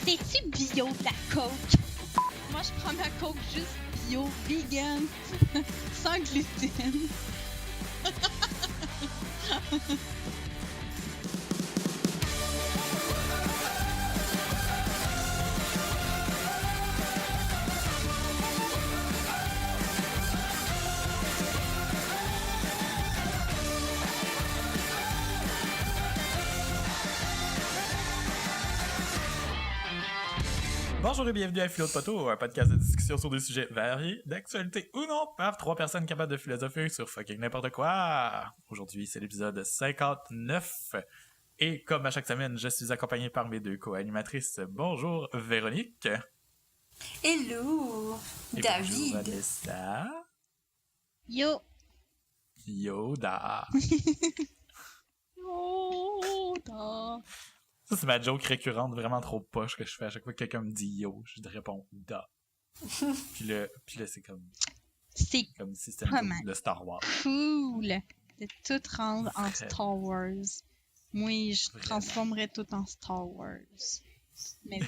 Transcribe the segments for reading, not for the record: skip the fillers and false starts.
T'es-tu bio de la coke? Moi, je prends ma coke juste bio, vegan, sans gluten. Bonjour et bienvenue à Philo de Poteau, un podcast de discussion sur des sujets variés, d'actualité ou non, par trois personnes capables de philosopher sur fucking n'importe quoi. Aujourd'hui, c'est l'épisode 59. Et comme à chaque semaine, je suis accompagné par mes deux co-animatrices. Bonjour Véronique. Hello, Et David. bonjour Vanessa. Yo! Yoda. Yoda! Ça, c'est ma joke récurrente vraiment trop poche que je fais à chaque fois que quelqu'un me dit yo, je réponds da. puis là, c'est comme C'est si c'était une joke de Star Wars. cool de tout rendre en Très. Star Wars. Moi, je Vraiment. transformerais tout en Star Wars. Mais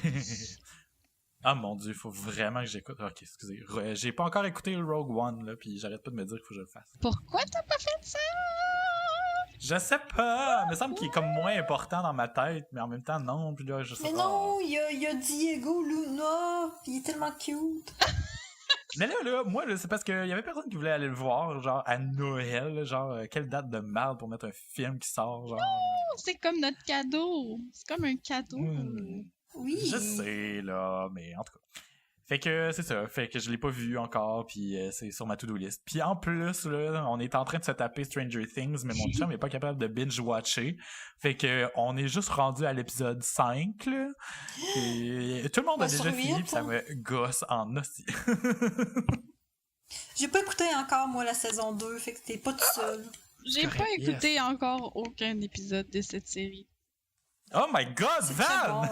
Ah mon dieu, faut vraiment que j'écoute. Ok, excusez. J'ai pas encore écouté Rogue One, là, puis j'arrête pas de me dire qu'il faut que je le fasse. pourquoi t'as pas fait ça? Je sais pas! Il me semble qu'il est comme moins important dans ma tête, mais en même temps, non. Puis là, je sais Mais pas. non, il y a Diego Luna, il est tellement cute. Mais là, moi, là, c'est parce qu'il y avait personne qui voulait aller le voir, genre, à Noël, là, genre, quelle date de merde pour mettre un film qui sort, genre. C'est comme notre cadeau. C'est comme un cadeau. Oui. Je sais, là, mais en tout cas. Fait que c'est ça, fait que je l'ai pas vu encore, puis c'est sur ma to-do list. Puis en plus, là, on est en train de se taper Stranger Things, mais mon chum est pas capable de binge-watcher. Fait que on est juste rendu à l'épisode 5, là. Et tout le monde a déjà fini, puis ça me gosse en hostie. J'ai pas écouté encore, moi, la saison 2, fait que t'es pas tout seul. J'ai pas correct, écouté encore aucun épisode de cette série. Oh my god, C'est Van! très bon.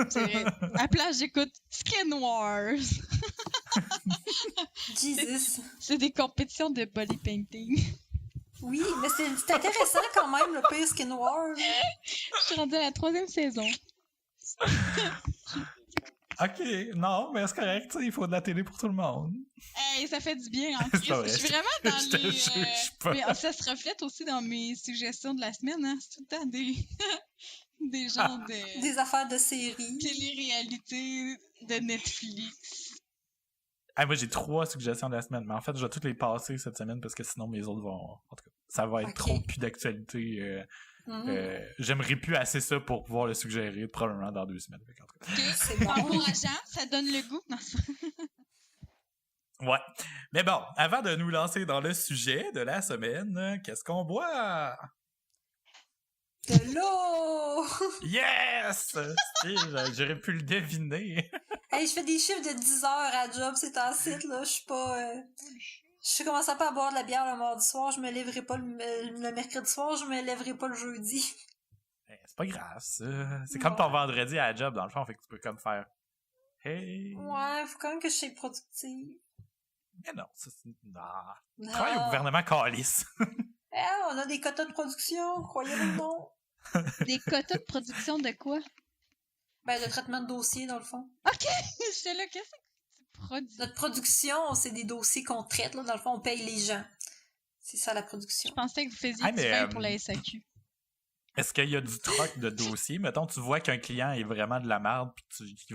C'est vrai. À la place, j'écoute Skin Wars. Jesus. C'est des compétitions de body painting. Oui, mais c'est intéressant quand même, le pire Skin Wars. Je suis rendue à la 3e saison. Ok, non, mais c'est correct, tu sais, il faut de la télé pour tout le monde. Hey, ça fait du bien en C'est Christ. pas vrai, Je suis vraiment dans je te les... juge pas. Mais ça se reflète aussi dans mes suggestions de la semaine, hein. C'est tout le temps des... des genres de... Des affaires de série. télé-réalité de Netflix. Ah, moi, j'ai 3 suggestions de la semaine, mais en fait, je vais toutes les passer cette semaine parce que sinon, mes autres vont... En tout cas, ça va être Ok. trop plus d'actualité. J'aimerais plus assez ça pour pouvoir le suggérer probablement dans 2 semaines. En tout cas. C'est bon. Encourageant, ça donne le goût. Non, Ouais. Mais bon, avant de nous lancer dans le sujet de la semaine, qu'est-ce qu'on boit? De l'eau! Yes! J'aurais pu le deviner. Hey, je fais des chiffres de 10 heures à job, c'est en site, là. Je suis pas... Je commence pas à boire de la bière le mardi soir, je me lèverai pas le mercredi soir, je me lèverai pas le jeudi. C'est pas grave, ça. C'est comme ton vendredi à la job, dans le fond, fait que tu peux comme faire... Hey! Ouais, faut quand même que je sois productive. Mais non, ça c'est... Non. Travaille au gouvernement calice. On a des quotas de production, croyez-le ou non. des quotas de production de quoi? Ben, le traitement de dossier, dans le fond. OK! J'étais là, qu'est-ce que tu produis? Notre production, c'est des dossiers qu'on traite, là. Dans le fond, on paye les gens. C'est ça, la production. Je pensais que vous faisiez Ah, du mais, pain pour la SAQ. Est-ce qu'il y a du troc de dossier? Mettons, tu vois qu'un client est vraiment de la merde puis que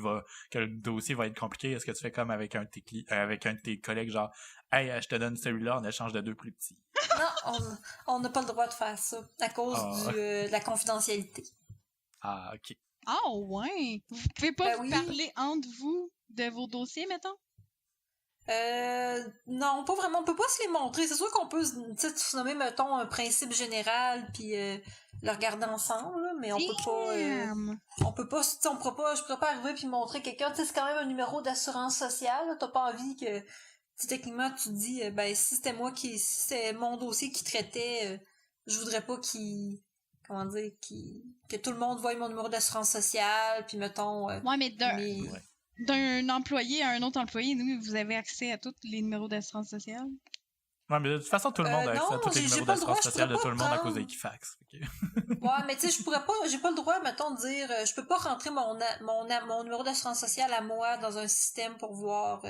le dossier va être compliqué. Est-ce que tu fais comme avec un de tes collègues, genre « Hey, je te donne celui-là en échange de 2 plus petits. » Non, on n'a pas le droit de faire ça à cause de la confidentialité. Ah, ok. Ah ouais! Vous pouvez pas Ben vous oui. parler entre vous de vos dossiers, mettons? Non, pas vraiment. On peut pas se les montrer. C'est sûr qu'on peut se nommer, mettons, un principe général puis le regarder ensemble, là, mais on peut pas... on peut pas... Je pourrais pas arriver puis montrer quelqu'un. C'est quand même un numéro d'assurance sociale. Là. T'as pas envie que... techniquement, tu te dis, si c'était mon dossier qui traitait, je voudrais pas que tout le monde voie mon numéro d'assurance sociale, puis mettons... Ouais, mais d'un employé à un autre employé, nous, vous avez accès à tous les numéros d'assurance sociale? Ouais, mais de toute façon, tout le monde a accès à non, tous les j'ai numéros pas le droit, d'assurance je sociale de pourrais tout le pas monde à cause prendre. d'Equifax. Ouais, mais tu sais, j'ai pas le droit, mettons, de dire, je peux pas rentrer mon numéro d'assurance sociale à moi dans un système pour voir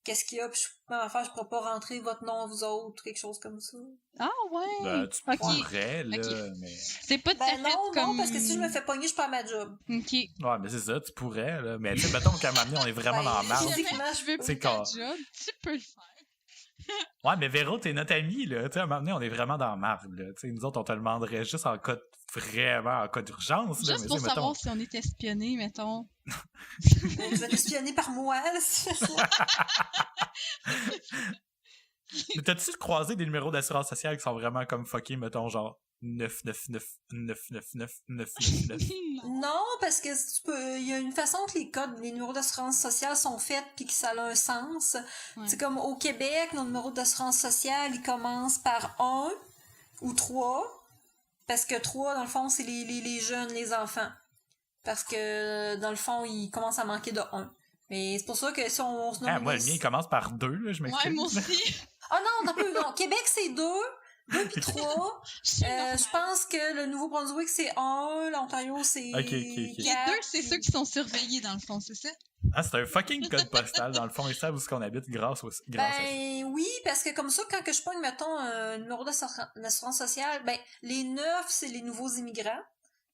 qu'est-ce qu'il y a, puis je pourrais pas rentrer votre nom à vous autres, quelque chose comme ça. Ah ouais! Tu Ok. pourrais, là, Ok. mais... C'est pas tout à Ben fait non, comme... non, parce que si je me fais pogner, je perds ma job. Ok. Ouais, mais c'est ça, tu pourrais, là. Mais tu sais, mettons qu'à un moment donné, on est vraiment Ben, dans la marde. Si physiquement, jamais tu veux C'est plus ta quand- job, tu peux le faire. Ouais, mais Véro, t'es notre ami, là. Tu sais, à un moment donné, on est vraiment dans la marde, là. Tu sais, nous autres, on te le demanderait juste en cas en cas d'urgence, là. Juste Mais pour tu sais, mettons... savoir si on est espionné, mettons. tu vas t'espionner par moi, là, si tu fais ça. Mais t'as-tu croisé des numéros d'assurance sociale qui sont vraiment comme fuckés, mettons, genre 999999999? Non, parce que il y a une façon que les numéros d'assurance sociale sont faits puis que ça a un sens. Ouais. C'est comme au Québec, nos numéros d'assurance sociale, ils commencent par 1 ou 3. Parce que 3, dans le fond, c'est les jeunes, les enfants. Parce que, dans le fond, ils commencent à manquer de 1. Mais c'est pour ça que si on se nomme... Ah, moi, le mien, il commence par 2, là, je m'excuse. Ouais, moi aussi. Ah non, non. Québec, c'est 2. 2 puis 3. Je Je pense que le Nouveau-Brunswick, c'est 1. L'Ontario, c'est Ok. 4. Les deux, c'est ceux qui sont surveillés, dans le fond, c'est ça? Ah, c'est un fucking code postal, dans le fond, ils savent où est-ce qu'on habite grâce à ça. Ben oui, parce que comme ça, quand que je pogne, mettons, un numéro d'assurance sociale, ben les 9, c'est les nouveaux immigrants.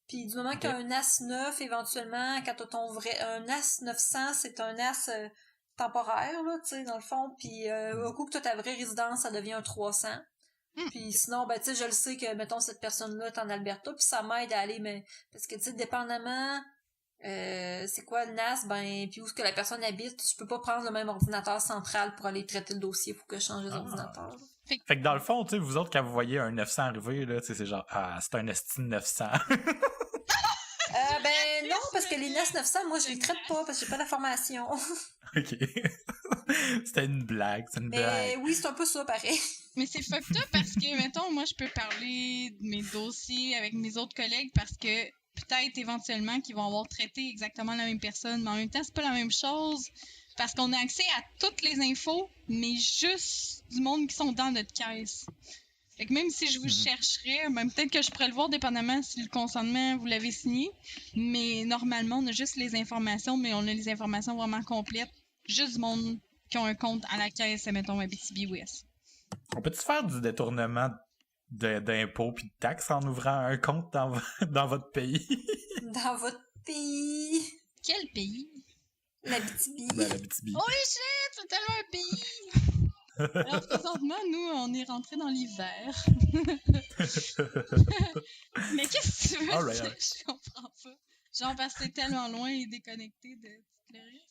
Puis du moment Ok. qu'il y a un NAS 9, éventuellement, quand t'as ton vrai... Un NAS 900, c'est un NAS temporaire, là, tu sais, dans le fond. Puis au coup que t'as ta vraie résidence, ça devient un 300. Puis sinon, ben tu sais, je le sais que, mettons, cette personne-là est en Alberta, puis ça m'aide à aller, mais... Parce que, tu sais, dépendamment... c'est quoi le NAS, ben, puis où est-ce que la personne habite, je peux pas prendre le même ordinateur central pour aller traiter le dossier, faut que je change les ordinateurs. Fait que dans le fond, tu sais, vous autres, quand vous voyez un 900 arriver, là, tu sais, c'est genre, ah, c'est un esti 900. Ben non, parce que les NAS 900, moi je les traite pas parce que j'ai pas la formation. Ok. C'était une blague, c'est une Mais blague. oui, c'est un peu ça pareil. Mais c'est fucked up parce que, mettons, moi, je peux parler de mes dossiers avec mes autres collègues parce que peut-être éventuellement qu'ils vont avoir traité exactement la même personne, mais en même temps, c'est pas la même chose parce qu'on a accès à toutes les infos, mais juste du monde qui sont dans notre caisse. Fait que même si je vous chercherais, ben peut-être que je pourrais le voir dépendamment si le consentement vous l'avez signé, mais normalement, on a juste les informations, mais on a les informations vraiment complètes. Juste du monde qui ont un compte à la caisse, mettons, Abitibi-Ouest. On peut-tu faire du détournement d'impôts puis de taxes en ouvrant un compte dans votre pays? Dans votre pays, Quel pays? l'Abitibi. Ben, l'Abitibi. Holy shit, c'est tellement un pays! Alors, présentement, nous, on est rentré dans l'hiver. Mais qu'est-ce que tu veux Alright, dire? alright. Je comprends pas. Genre, parce que t'es tellement loin et déconnecté de tout le reste.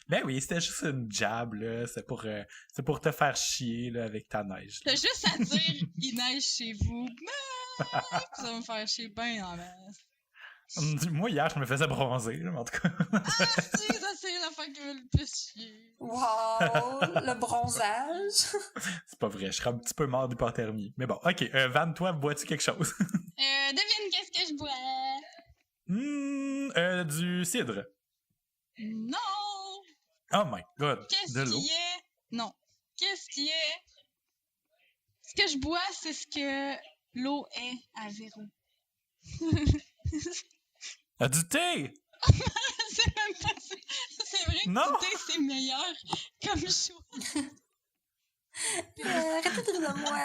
Ben oui, c'était juste une jab, là. C'est pour te faire chier, là, avec ta neige. T'as juste à dire, il neige chez vous. Ça va me faire chier ben en masse. Moi, hier, je me faisais bronzer, là, mais en tout cas. Ah, si, ça, c'est la fois qui me le plus chier. Wow, le bronzage. C'est pas vrai, je serais un petit peu mort d'hypothermie. Mais bon, ok. Van, toi, bois-tu quelque chose? Devine qu'est-ce que je bois? Du cidre. Non! Oh my god. Qu'est-ce De l'eau. qui est? Non. Qu'est-ce qui est? Ce que je bois, c'est ce que l'eau est à Véro. Du thé! C'est même pas ça. C'est vrai que Non. du thé, c'est meilleur comme choix. Arrêtez de rire de moi.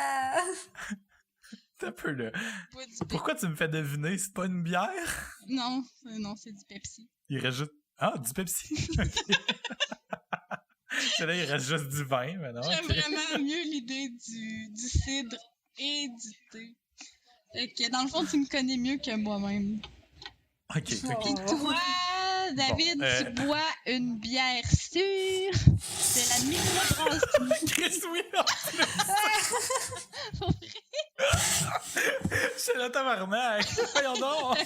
T'as un peu, là. Bois du Pourquoi tu me fais deviner? C'est pas une bière? Non, c'est du Pepsi. Il rajoute... Ah, du Pepsi? Là, il reste juste du vin, maintenant. J'aime vraiment mieux l'idée du cidre et du thé. Fait que dans le fond, tu me connais mieux que moi-même. Ok. Puis toi, David, Bon, tu bois une bière sûre de la microbrasserie. Chris, oui! C'est le tabarnak! Voyons donc!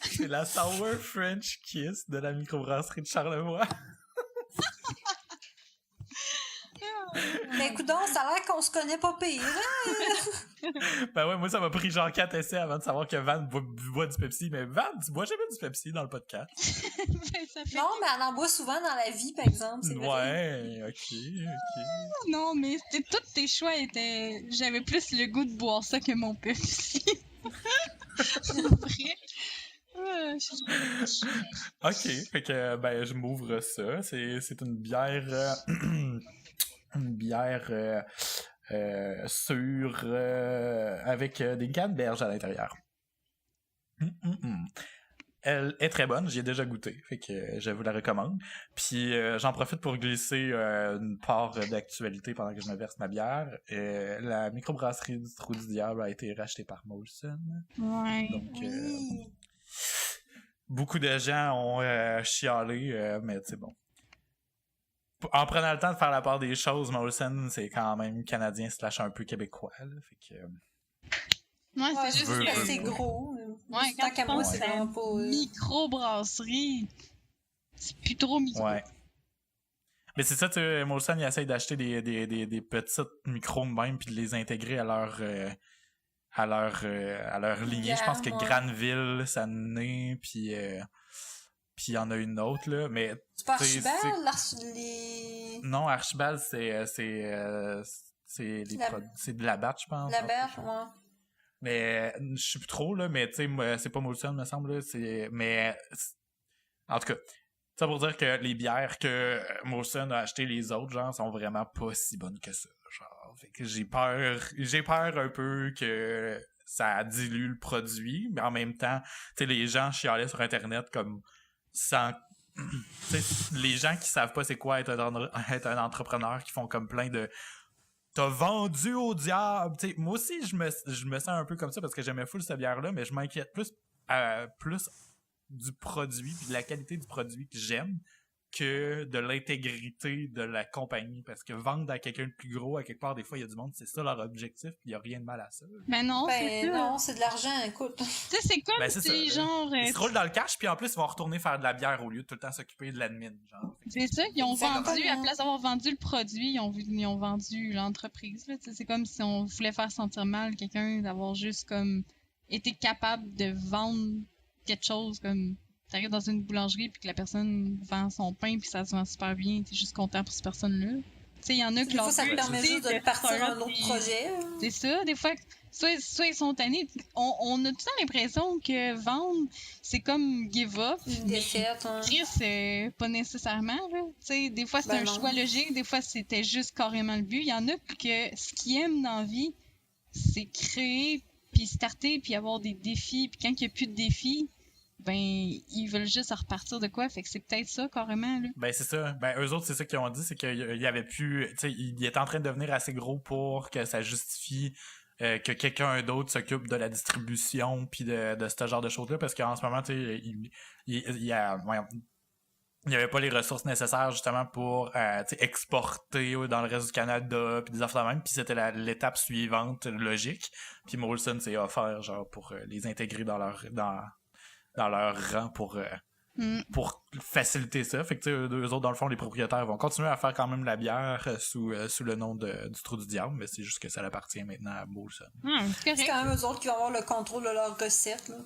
C'est la Sour French Kiss de la microbrasserie de Charlevoix. Mais coudonc, ça a l'air qu'on se connaît pas pire. Hein? Ben ouais, moi, ça m'a pris genre 4 essais avant de savoir que Van boit du Pepsi. Mais Van, tu bois jamais du Pepsi dans le podcast. Ça fait Non, mais elle en boit souvent dans la vie, par exemple. C'est vrai. Ouais, ok. Non, mais tous tes choix étaient. J'avais plus le goût de boire ça que mon Pepsi. C'est vrai. Ok, fait que ben je m'ouvre ça. C'est une bière une bière sûre avec des canneberges à l'intérieur. Elle est très bonne, j'y ai déjà goûté, fait que je vous la recommande. Puis j'en profite pour glisser une part d'actualité pendant que je me verse ma bière. La microbrasserie du Trou du Diable a été rachetée par Molson. Ouais. Donc beaucoup de gens ont chialé, mais c'est bon. En prenant le temps de faire la part des choses, Molson, c'est quand même canadien / un peu québécois. Là, fait que, Ouais, c'est juste veux, que veux, c'est veux. gros. Ouais, Tant quand qu'à tu moi, penses c'est à vraiment pas. microbrasserie, c'est plus trop micro. Ouais. Mais c'est ça, tu sais, Molson, ils essayent d'acheter des petites micros de même puis de les intégrer à leur lignée. Je pense que Ouais. Granville, ça naît, puis il y en a une autre, là. Mais C'est pas t'sais, Archibald, les. non, Archibald, c'est de la batte, je pense. La berge, ouais. Mais je sais plus trop, là, mais tu sais, c'est pas Molson, me semble, là. En tout cas, ça pour dire que les bières que Molson a achetées, les autres, genre, sont vraiment pas si bonnes que ça. Genre, fait que j'ai peur un peu que ça dilue le produit, mais en même temps, tu sais, les gens chialaient sur Internet comme sans. Tu sais, les gens qui savent pas c'est quoi être un entrepreneur, qui font comme plein de. T'as vendu au diable! T'sais, moi aussi, je me sens un peu comme ça parce que j'aimais full cette bière-là, mais je m'inquiète plus du produit puis de la qualité du produit que j'aime que de l'intégrité de la compagnie. Parce que vendre à quelqu'un de plus gros, à quelque part, des fois, il y a du monde, c'est ça leur objectif, puis il y a rien de mal à ça. Mais non, c'est Ben ça. non, c'est de l'argent, écoute. Tu sais, c'est comme Ben, c'est si, ça, genre. Ils se roulent dans le cash, puis en plus, ils vont retourner faire de la bière au lieu de tout le temps s'occuper de l'admin. Genre. C'est ça, ils ont Exactement. vendu, à la place d'avoir vendu le produit, ils ont vendu l'entreprise. Là, tu sais, c'est comme si on voulait faire sentir mal quelqu'un d'avoir juste comme été capable de vendre quelque chose comme t'arrives dans une boulangerie puis que la personne vend son pain puis ça se vend super bien, t'es juste content pour cette personne-là. Tu sais, il y en a Des qui fois, ça te permet juste de partir un autre projet. C'est ça, des fois, soit ils sont tannés. On a tout le temps l'impression que vendre, c'est comme give up. Une mais défaite. Hein. Chris, pas nécessairement. Là. Des fois, c'est Ben un non. choix logique, des fois, c'était juste carrément le but. Il y en a que ce qu'ils aiment dans la vie, c'est créer, puis starter, puis avoir des défis. Puis quand il n'y a plus de défis, ben, ils veulent juste repartir de quoi. Fait que c'est peut-être ça, carrément. Là. Ben, c'est ça. Ben, eux autres, c'est ça qu'ils ont dit, c'est qu'il y avait plus. Tu sais, il est en train de devenir assez gros pour que ça justifie que quelqu'un d'autre s'occupe de la distribution puis de ce genre de choses-là. Parce qu'en ce moment, tu sais, il y a. Il n'y avait pas les ressources nécessaires justement pour exporter dans le reste du Canada puis des affaires de même, puis c'était l'étape suivante logique. Puis Molson s'est offert genre pour les intégrer dans leur rang pour faciliter ça. Fait que tu sais, eux autres, dans le fond, les propriétaires vont continuer à faire quand même la bière sous le nom du Trou du Diable, mais c'est juste que ça appartient maintenant à Molson. C'est quand même eux autres qui vont avoir le contrôle de leurs recettes. Là.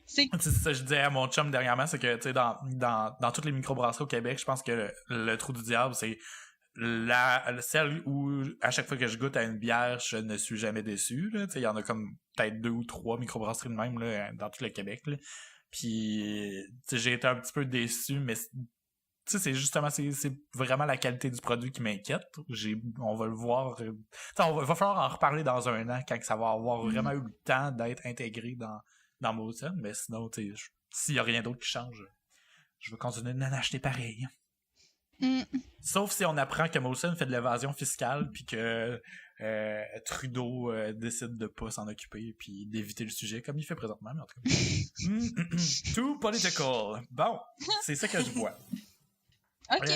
C'est ça je disais à mon chum dernièrement, c'est que tu sais dans toutes les microbrasseries au Québec, je pense que le Trou du Diable, c'est celle où à chaque fois que je goûte à une bière, je ne suis jamais déçu. Il y en a comme peut-être 2 ou 3 microbrasseries de même là, dans tout le Québec. Là. Puis j'ai été un petit peu déçu, mais c'est justement c'est vraiment la qualité du produit qui m'inquiète. On va le voir. Va falloir en reparler dans un an quand ça va avoir vraiment eu le temps d'être intégré dans Molson, mais sinon, s'il y a rien d'autre qui change, je vais continuer d'en acheter pareil. Sauf si on apprend que Molson fait de l'évasion fiscale puis que Trudeau décide de pas s'en occuper puis d'éviter le sujet comme il fait présentement, mais en tout cas. Too political. Bon, c'est ça que je vois. OK.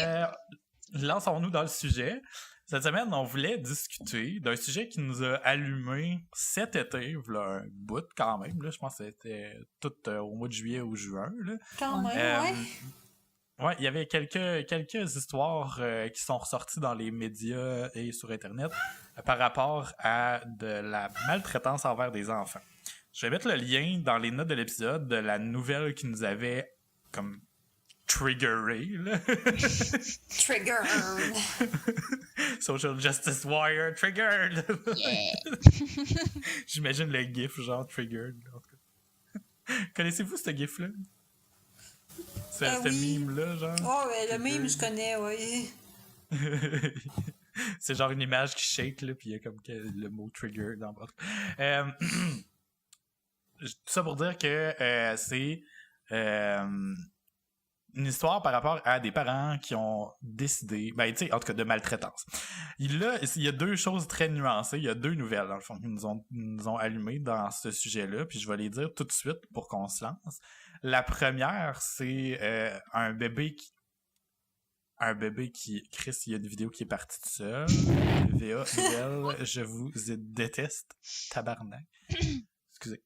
Lançons-nous dans le sujet. Cette semaine, on voulait discuter d'un sujet qui nous a allumé cet été, voilà un bout quand même. Là, je pense que c'était tout au mois de juillet ou juin. Là. Quand même, ouais. Ouais, il y avait quelques histoires qui sont ressorties dans les médias et sur Internet par rapport à de la maltraitance envers des enfants. Je vais mettre le lien dans les notes de l'épisode de la nouvelle qui nous avait comme triggeré, là. Triggered! Social Justice Warrior triggered! Yeah! J'imagine le gif genre triggered. En tout cas. Connaissez-vous ce gif-là? Ce Oui. meme-là, genre? Oh, ouais, le meme, je connais, oui. C'est genre une image qui shake, là, puis il y a comme le mot trigger dans votre. Tout ça pour dire que c'est une histoire par rapport à des parents qui ont décidé, ben, tu sais, en tout cas, de maltraitance. Il y a deux choses très nuancées, il y a deux nouvelles, dans le fond, qui nous ont allumées dans ce sujet-là, puis je vais les dire tout de suite pour qu'on se lance. La première, c'est un bébé qui... Chris, il y a une vidéo qui est partie tout seul. VA, nouvelle, je vous déteste. Tabarnak. Excusez.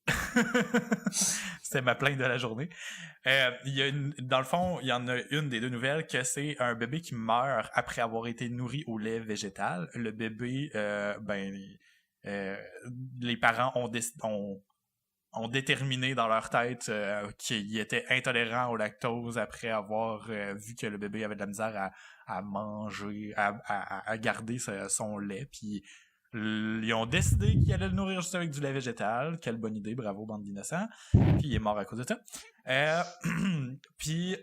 C'était ma plainte de la journée. Dans le fond, il y en a une des deux nouvelles que c'est un bébé qui meurt après avoir été nourri au lait végétal. Le bébé, les parents ont déterminé dans leur tête qu'il était intolérant au lactose après avoir vu que le bébé avait de la misère à manger, à garder son lait. Puis ils ont décidé qu'il allait le nourrir juste avec du lait végétal. Quelle bonne idée, bravo, bande d'innocents. Puis il est mort à cause de ça. Puis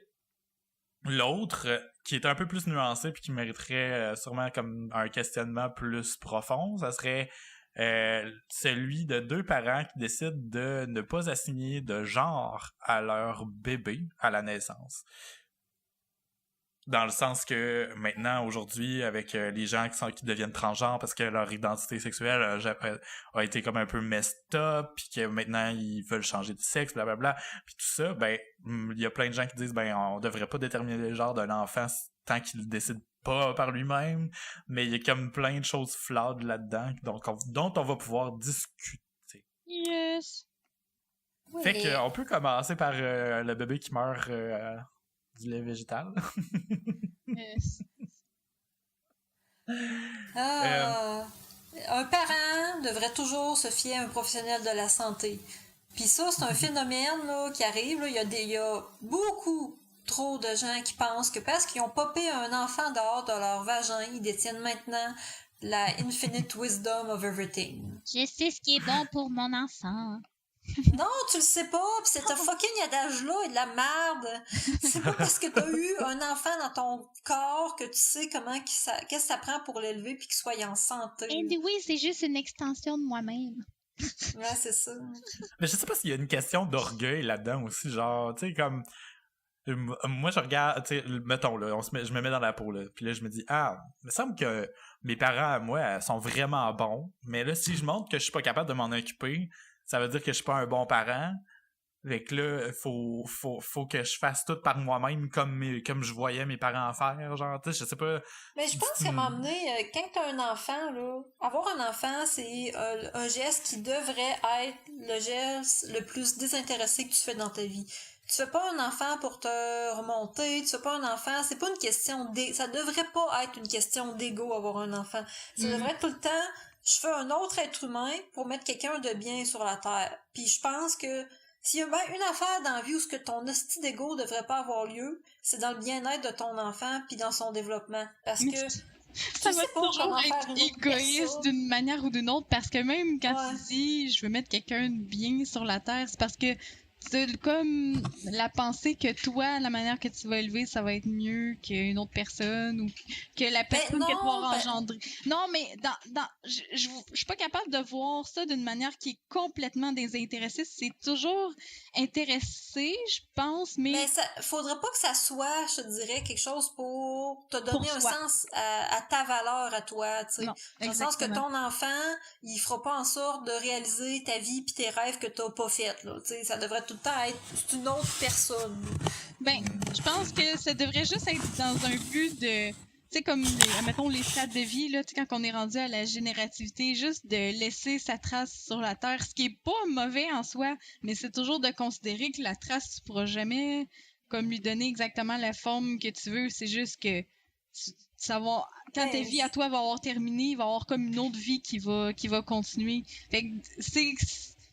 l'autre, qui est un peu plus nuancé puis qui mériterait sûrement comme un questionnement plus profond, ça serait celui de deux parents qui décident de ne pas assigner de genre à leur bébé à la naissance. Dans le sens que maintenant, aujourd'hui, avec les gens qui deviennent transgenres parce que leur identité sexuelle a été comme un peu messed up, puis que maintenant ils veulent changer de sexe, blablabla, puis tout ça, ben il y a plein de gens qui disent ben on devrait pas déterminer le genre d'un enfant tant qu'il décide pas par lui-même, mais il y a comme plein de choses flawed là-dedans dont on va pouvoir discuter. Yes! Oui. Fait qu'on peut commencer par le bébé qui meurt du lait végétal. Yes. Un parent devrait toujours se fier à un professionnel de la santé. Puis ça, c'est un phénomène là, qui arrive. Là. Il y a beaucoup trop de gens qui pensent que parce qu'ils ont popé un enfant dehors de leur vagin, ils détiennent maintenant la infinite wisdom of everything. Je sais ce qui est bon pour mon enfant. Non, tu le sais pas, pis cet fucking adage-là est de la merde. C'est pas parce que t'as eu un enfant dans ton corps que tu sais qu'est-ce que ça prend pour l'élever puis qu'il soit en santé. Et oui, c'est juste une extension de moi-même. Ouais, c'est ça. Mais je sais pas s'il y a une question d'orgueil là-dedans aussi, genre, tu sais, comme... Moi, je regarde, tu sais, mettons, là, je me mets dans la peau, là, puis là, je me dis, il me semble que mes parents, moi, sont vraiment bons, mais là, si je montre que je suis pas capable de m'en occuper, ça veut dire que je suis pas un bon parent. Fait que là, faut que je fasse tout par moi-même comme je voyais mes parents faire, genre, tu sais, je sais pas. Mais je pense qu'à un moment donné, quand t'as un enfant, là, avoir un enfant, c'est un geste qui devrait être le geste le plus désintéressé que tu fais dans ta vie. Tu fais pas un enfant pour te remonter, tu fais pas un enfant, c'est pas une question ça devrait pas être une question d'ego avoir un enfant. Ça devrait être tout le temps, je fais un autre être humain pour mettre quelqu'un de bien sur la terre. Puis je pense que s'il y a bien une affaire dans la vie où ce que ton hostie d'ego devrait pas avoir lieu, c'est dans le bien-être de ton enfant puis dans son développement. Parce que ça va toujours être égoïste d'une manière ou d'une autre, parce que même quand tu dis je veux mettre quelqu'un de bien sur la terre, c'est parce que c'est comme la pensée que toi, la manière que tu vas élever, ça va être mieux qu'une autre personne ou que la personne que tu vas engendrer. Non, mais je suis pas capable de voir ça d'une manière qui est complètement désintéressée. C'est toujours intéressé, je pense, mais ça faudrait pas que ça soit, je te dirais, quelque chose pour te donner un sens à ta valeur à toi, tu sais. Dans le sens que ton enfant, il fera pas en sorte de réaliser ta vie pis tes rêves que t'as pas fait, là, tu sais. Ça devrait tout le temps être une autre personne. Ben, je pense que ça devrait juste être dans un but de... Tu sais, comme, mettons, les stades de vie, là, tu sais, quand on est rendu à la générativité, juste de laisser sa trace sur la Terre, ce qui est pas mauvais en soi, mais c'est toujours de considérer que la trace, tu pourras jamais comme lui donner exactement la forme que tu veux. C'est juste que quand ta vie à toi va avoir terminé, il va y avoir comme une autre vie qui va continuer. Fait que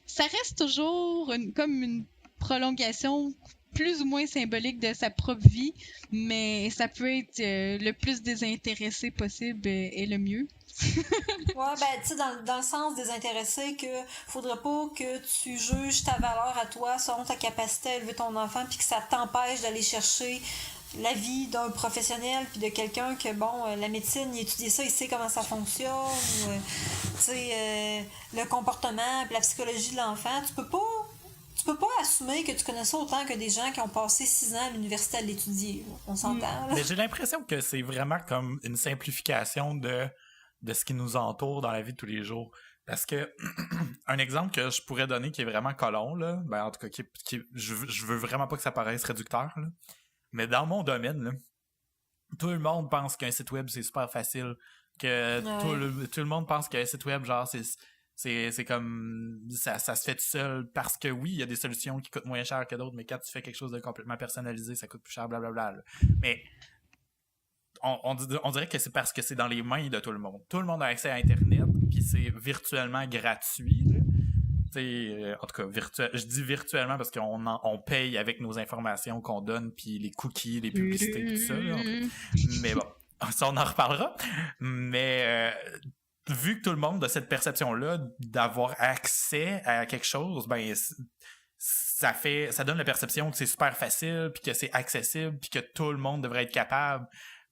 ça reste toujours comme une prolongation plus ou moins symbolique de sa propre vie, mais ça peut être le plus désintéressé possible et le mieux. Ouais, ben, tu sais, dans le sens désintéressé, que faudrait pas que tu juges ta valeur à toi selon ta capacité à élever ton enfant, puis que ça t'empêche d'aller chercher l'avis d'un professionnel, puis de quelqu'un que, bon, la médecine, il étudie ça, il sait comment ça fonctionne, ou, tu sais, le comportement, puis la psychologie de l'enfant. Tu peux pas assumer que tu connais ça autant que des gens qui ont passé 6 ans à l'université à l'étudier. On s'entend, là. Mais j'ai l'impression que c'est vraiment comme une simplification de ce qui nous entoure dans la vie de tous les jours. Parce que, un exemple que je pourrais donner qui est vraiment colon, là, ben en tout cas, je veux vraiment pas que ça paraisse réducteur, là, mais dans mon domaine, là, tout le monde pense qu'un site web, c'est super facile, que tout le monde pense qu'un site web, genre, c'est comme ça se fait tout seul, parce que oui, il y a des solutions qui coûtent moins cher que d'autres, mais quand tu fais quelque chose de complètement personnalisé, ça coûte plus cher, blablabla. Là. Mais on dirait que c'est parce que c'est dans les mains de tout le monde. Tout le monde a accès à Internet, puis c'est virtuellement gratuit. En tout cas, je dis virtuellement parce qu'on paye avec nos informations qu'on donne, puis les cookies, les publicités, tout ça. Là, mais bon, ça, on en reparlera. Mais vu que tout le monde a cette perception-là d'avoir accès à quelque chose, ben ça donne la perception que c'est super facile, puis que c'est accessible, puis que tout le monde devrait être capable.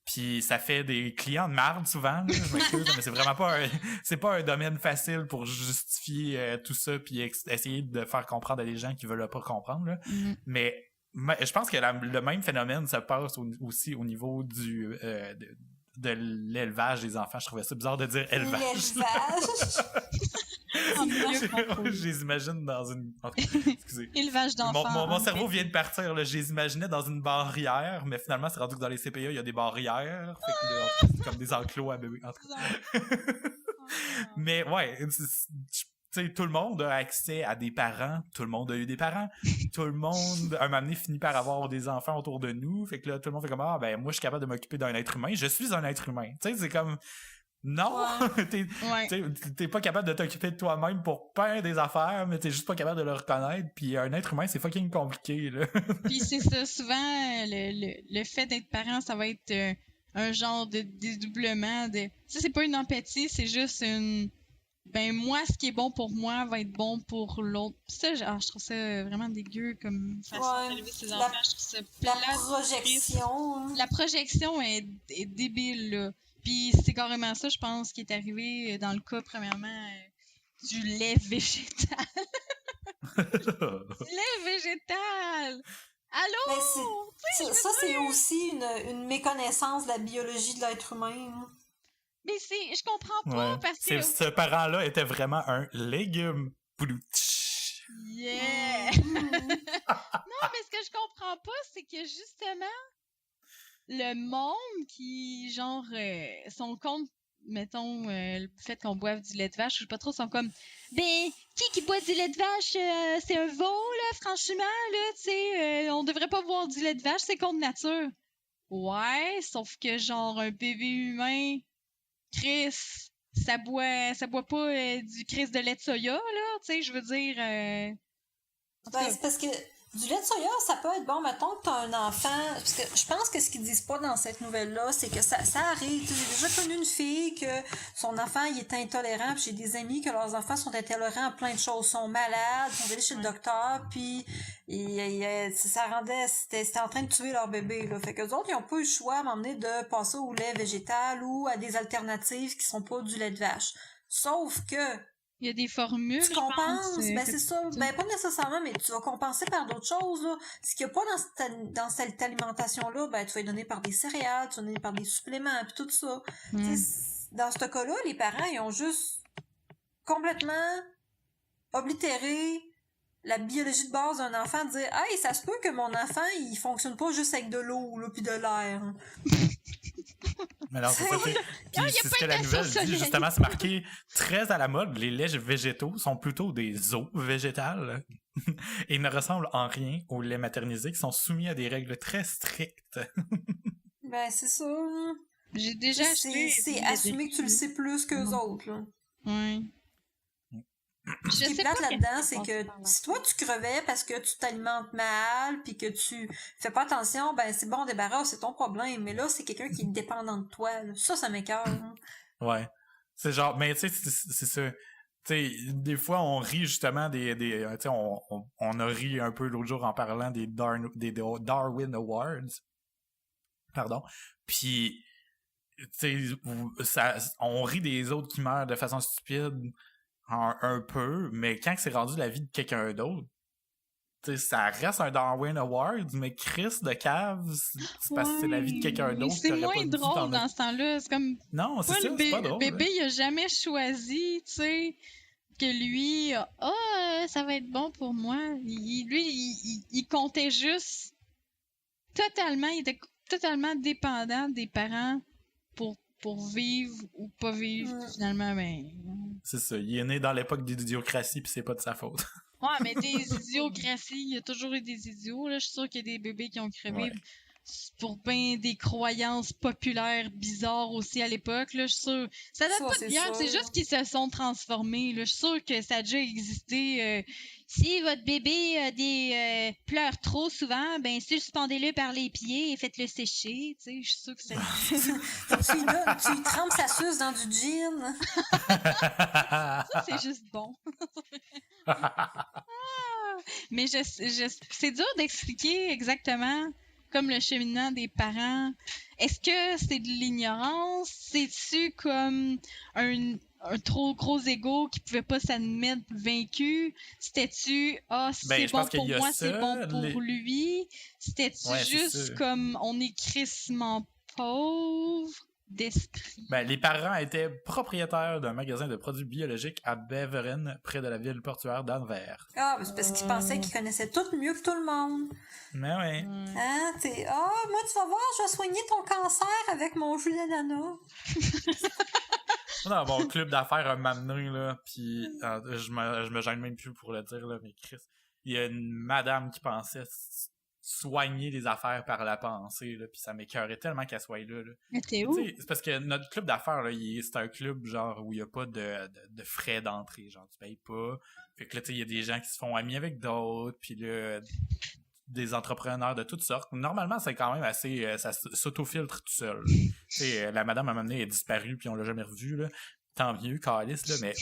Puis ça fait des clients de marde souvent, là, je m'excuse, mais c'est vraiment pas un domaine facile pour justifier tout ça puis essayer de faire comprendre à des gens qui veulent pas comprendre. Là. Mm-hmm. Mais je pense que le même phénomène se passe aussi au niveau de l'élevage des enfants. Je trouvais ça bizarre de dire élevage. L'élevage. Je les imagine dans une... Excusez. Élevage d'enfants. Mon cerveau vient de partir. Là. Je les imaginais dans une barrière, mais finalement, c'est rendu que dans les CPA, il y a des barrières. Fait que là, c'est comme des enclos à bébés. En tout cas. Mais ouais, tu sais, tout le monde a accès à des parents. Tout le monde a eu des parents. Tout le monde, un moment donné, finit par avoir des enfants autour de nous. Fait que là, tout le monde fait comme, ah, ben, moi, je suis capable de m'occuper d'un être humain. Je suis un être humain. Tu sais, c'est comme... Non! Ouais. T'es pas capable de t'occuper de toi-même pour plein des affaires, mais t'es juste pas capable de le reconnaître. Puis un être humain, c'est fucking compliqué, là. Puis c'est ça, souvent, le fait d'être parent, ça va être un genre de dédoublement de... Ça, c'est pas une empathie, c'est juste une... Ben, moi, ce qui est bon pour moi va être bon pour l'autre. Ça, je trouve ça vraiment dégueu comme façon d'élever ses enfants. Je trouve ça la projection. La projection est débile, là. Puis c'est carrément ça, je pense, qui est arrivé dans le cas, premièrement, du lait végétal. Lait végétal! Allô? Ça, c'est aussi une méconnaissance de la biologie de l'être humain. Mais je comprends pas, parce que... Ce parent-là était vraiment un légume. Yeah! Non, mais ce que je comprends pas, c'est que justement... Le monde qui, genre, sont contre, mettons, le fait qu'on boive du lait de vache, je sais pas trop, sont comme, ben, qui boit du lait de vache, c'est un veau, là, franchement, là, tu sais, on devrait pas boire du lait de vache, c'est contre nature. Ouais, sauf que, genre, un bébé humain, Chris, ça boit pas du Chris de lait de soya, là, tu sais, je veux dire... Ben, c'est parce que... Du lait de soya, ça peut être bon, mettons que t'as un enfant, parce que je pense que ce qu'ils disent pas dans cette nouvelle-là, c'est que ça arrive. J'ai déjà connu une fille que son enfant, il est intolérant, puis j'ai des amis que leurs enfants sont intolérants à plein de choses, sont malades, sont allés chez le docteur, puis ça rendait, c'était en train de tuer leur bébé, là. Fait qu'eux autres, ils ont pas eu le choix à m'emmener de passer au lait végétal ou à des alternatives qui sont pas du lait de vache. Sauf que il y a des formules. Tu compenses, ben c'est ça. Ben pas nécessairement, mais tu vas compenser par d'autres choses, là. Ce qu'il n'y a pas dans cette alimentation-là, ben tu vas y donner par des céréales, tu vas y donner par des suppléments, puis tout ça. Dans ce cas-là, les parents, ils ont juste complètement oblitéré la biologie de base d'un enfant, de dire « Hey, ça se peut que mon enfant, il fonctionne pas juste avec de l'eau, là, puis de l'air. » Mais alors, c'est ça. Puis c'est ce que la nouvelle dit, justement, c'est marqué très à la mode. Les laits végétaux sont plutôt des eaux végétales. Et ne ressemblent en rien aux laits maternisés qui sont soumis à des règles très strictes. Ben, c'est ça. J'ai déjà acheté. C'est assumé que tu le sais plus qu'eux autres, là. Ouais. Ce qui est plate là-dedans, c'est que si toi tu crevais parce que tu t'alimentes mal puis que tu fais pas attention, ben c'est bon, débarrasse, c'est ton problème. Mais là, c'est quelqu'un qui est dépendant de toi. Là. Ça m'écoeure. Ouais. C'est genre, mais tu sais, c'est ça. Tu sais, des fois, on rit justement tu sais, on a ri un peu l'autre jour en parlant des Darwin Awards. Pardon. Puis, tu sais, on rit des autres qui meurent de façon stupide un peu, mais quand c'est rendu la vie de quelqu'un d'autre, tu sais, ça reste un Darwin Award, mais Chris de cave, c'est parce que c'est la vie de quelqu'un d'autre. C'est moins drôle dans ce temps-là. C'est comme. Non, c'est ça, c'est pas drôle. Le bébé, il a jamais choisi, tu sais, que lui, ça va être bon pour moi. Il comptait juste totalement, il était totalement dépendant des parents pour vivre ou pas vivre, finalement, ben... C'est ça, il est né dans l'époque d'idiocratie pis c'est pas de sa faute. Ouais, mais des idiocraties, il y a toujours eu des idiots, là. Je suis sûre qu'il y a des bébés qui ont crevé pour bien des croyances populaires bizarres aussi à l'époque, là. Je suis sûre... Ça date pas d'hier, c'est juste qu'ils se sont transformés, là. Je suis sûre que ça a déjà existé... Si votre bébé pleure trop souvent, ben suspendez-le par les pieds et faites-le sécher. Tu sais, je suis sûre que tu y trempes sa suce dans du gin. Ça, c'est juste bon. Mais c'est dur d'expliquer exactement comme le cheminement des parents. Est-ce que c'est de l'ignorance? C'est-tu comme un trop gros ego qui pouvait pas s'admettre vaincu? C'était-tu c'est bon pour moi, c'est bon pour lui? C'était-tu juste comme on est crissement pauvre d'esprit? Ben, les parents étaient propriétaires d'un magasin de produits biologiques à Beveren, près de la ville portuaire d'Anvers. Ah, c'est parce qu'ils pensaient qu'ils connaissaient tout mieux que tout le monde. Mais ouais. Hein, moi, tu vas voir, je vais soigner ton cancer avec mon jus d'ananas. Dans mon club d'affaires un matin, là, pis je me gêne même plus pour le dire, là, mais Chris, il y a une madame qui pensait soigner les affaires par la pensée, là, pis ça m'écœurait tellement qu'elle soit là. Mais t'es où? C'est parce que notre club d'affaires, là, c'est un club genre où il y a pas de frais d'entrée, genre tu payes pas. Fait que là, tu sais, il y a des gens qui se font amis avec d'autres, pis là, des entrepreneurs de toutes sortes. Normalement, c'est quand même assez... ça s'autofiltre tout seul. Tu sais, la madame, à un moment donné, est disparue, puis on l'a jamais revue, là. Tant mieux, calice, là, mais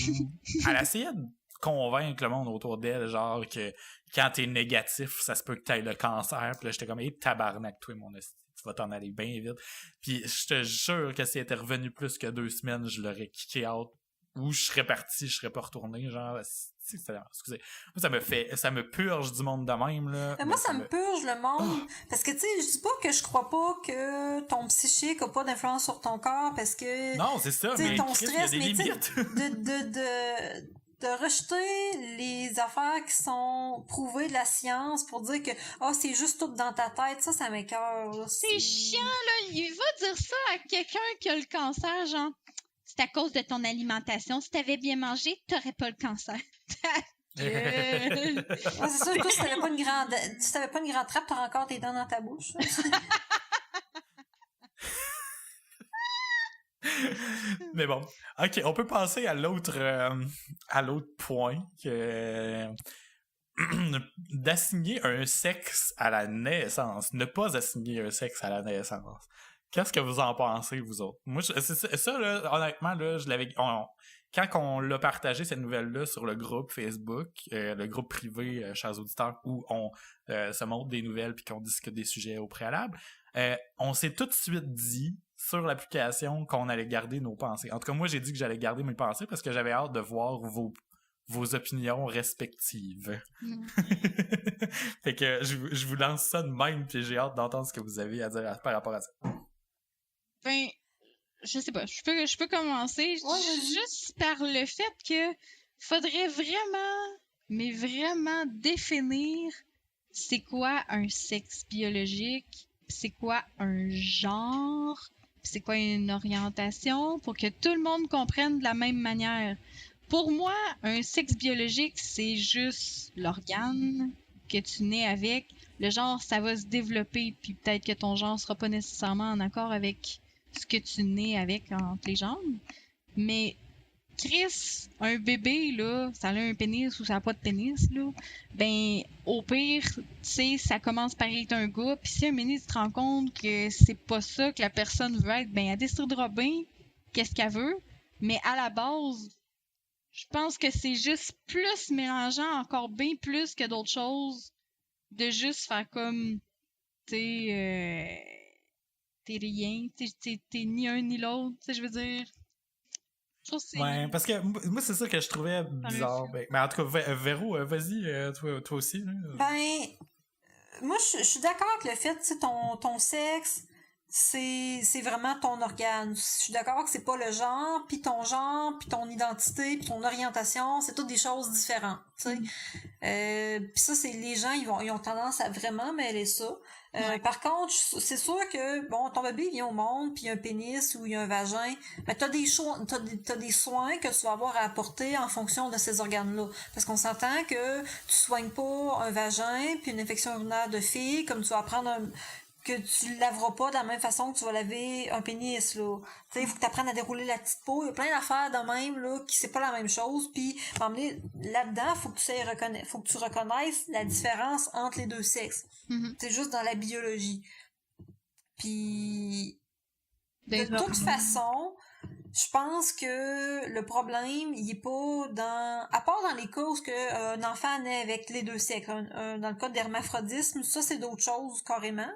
elle essayait de convaincre le monde autour d'elle, genre que quand t'es négatif, ça se peut que t'ailles le cancer. Puis là, j'étais comme, tabarnak, toi, mon esti, tu vas t'en aller bien vite. Puis je te jure que si elle était revenue plus que 2 semaines, je l'aurais kické out. Ou je serais parti, je serais pas retourné, genre... Excusez. Moi, ça me purge du monde de même, là. Moi, ça me purge le monde. Parce que, tu sais, je dis pas que je crois pas que ton psychique a pas d'influence sur ton corps parce que... Non, c'est ça, mais ton Chris, stress, il y a des limites. de rejeter les affaires qui sont prouvées de la science pour dire que c'est juste tout dans ta tête, ça m'écoeure. C'est chiant, là. Il va dire ça à quelqu'un qui a le cancer, genre... C'est à cause de ton alimentation. Si t'avais bien mangé, t'aurais pas le cancer. C'est sûr que toi, si t'avais pas une grande trappe, t'aurais encore tes dents dans ta bouche. Mais bon, ok, on peut passer à l'autre point que d'assigner un sexe à la naissance, ne pas assigner un sexe à la naissance. Qu'est-ce que vous en pensez, vous autres? Moi, ça, là, honnêtement, là, quand on l'a partagé, cette nouvelle-là, sur le groupe Facebook, le groupe privé, chers auditeurs, où on se montre des nouvelles puis qu'on discute des sujets au préalable, on s'est tout de suite dit, sur l'application, qu'on allait garder nos pensées. En tout cas, moi, j'ai dit que j'allais garder mes pensées parce que j'avais hâte de voir vos opinions respectives. Fait que je vous lance ça de même, puis j'ai hâte d'entendre ce que vous avez à dire par rapport à ça. Ben, je sais pas, je peux commencer juste par le fait que faudrait vraiment, mais vraiment définir c'est quoi un sexe biologique, c'est quoi un genre, c'est quoi une orientation, pour que tout le monde comprenne de la même manière. Pour moi, un sexe biologique, c'est juste l'organe que tu nais avec. Le genre, ça va se développer, puis peut-être que ton genre sera pas nécessairement en accord avec ce que tu nais avec entre les jambes. Mais Chris, un bébé, là, ça a un pénis ou ça a pas de pénis, là, ben, au pire, tu sais, ça commence par être un gars, puis si un ministre se rend compte que c'est pas ça que la personne veut être, ben, elle décidera bien qu'est-ce qu'elle veut, mais à la base, je pense que c'est juste plus mélangeant, encore bien plus que d'autres choses, de juste faire comme, tu sais, t'es rien, t'es ni un ni l'autre, tu sais, je veux dire. Je trouve que c'est. Ouais, parce que moi, c'est ça que je trouvais bizarre. Ben, mais en tout cas, Véro, vas-y, toi aussi. Là. Ben, moi, je suis d'accord avec le fait, tu sais, ton sexe, c'est vraiment ton organe. Je suis d'accord que c'est pas le genre, puis ton identité, puis ton orientation, c'est toutes des choses différentes, tu sais. Puis ça, c'est les gens, ils ont tendance à vraiment mêler ça. Ouais. Par contre, c'est sûr que, bon, ton bébé vient au monde, puis il y a un pénis ou il y a un vagin, ben t'as des soins que tu vas avoir à apporter en fonction de ces organes-là. Parce qu'on s'entend que tu soignes pas un vagin, puis une infection urinaire de fille, comme tu vas prendre que tu laveras pas de la même façon que tu vas laver un pénis, là. Tu sais, il faut que tu apprennes à dérouler la petite peau. Il y a plein d'affaires de même, là, qui c'est pas la même chose. Puis, là-dedans, faut que tu reconnaisses la différence entre les deux sexes. Mm-hmm. C'est juste dans la biologie. Puis, de D'accord. toute façon, je pense que le problème, il est pas dans... À part dans les cas où un enfant naît avec les deux sexes. Dans le cas d'hermaphrodisme, ça, c'est d'autres choses, carrément.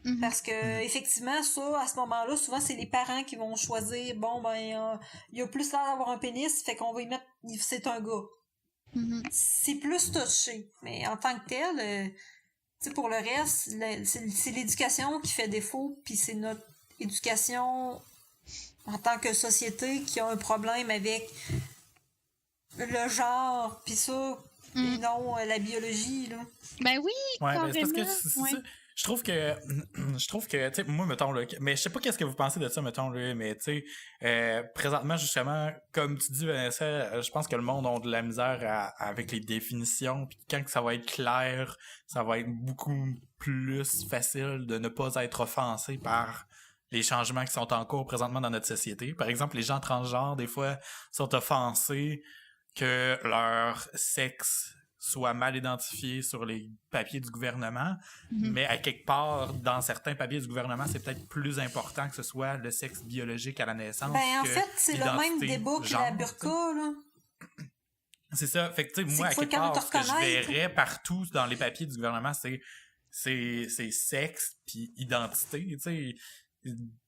Mm-hmm. Parce que effectivement, ça, à ce moment-là, souvent, c'est les parents qui vont choisir, bon, ben, il a plus l'air d'avoir un pénis, fait qu'on va y mettre, c'est un gars. Mm-hmm. C'est plus touché. Mais en tant que tel, tu sais, pour le reste, c'est l'éducation qui fait défaut, puis c'est notre éducation en tant que société qui a un problème avec le genre, puis ça, et non la biologie, là. Ben oui, Ouais, carrément. ben, c'est parce que c'est ça. Je trouve que, tu sais, moi, mettons, là, mais je sais pas qu'est-ce que vous pensez de ça, mettons, là, mais tu sais, présentement, justement, comme tu dis, Vanessa, je pense que le monde a de la misère avec les définitions, puis quand ça va être clair, ça va être beaucoup plus facile de ne pas être offensé par les changements qui sont en cours présentement dans notre société. Par exemple, les gens transgenres, des fois, sont offensés que leur sexe soit mal identifié sur les papiers du gouvernement, mais à quelque part, dans certains papiers du gouvernement, c'est peut-être plus important que ce soit le sexe biologique à la naissance. Ben, en fait, c'est le même débat que la burqa, là. C'est ça. Fait que, tu sais, moi, à quelque part, ce que je verrais partout dans les papiers du gouvernement, c'est sexe puis identité, tu sais.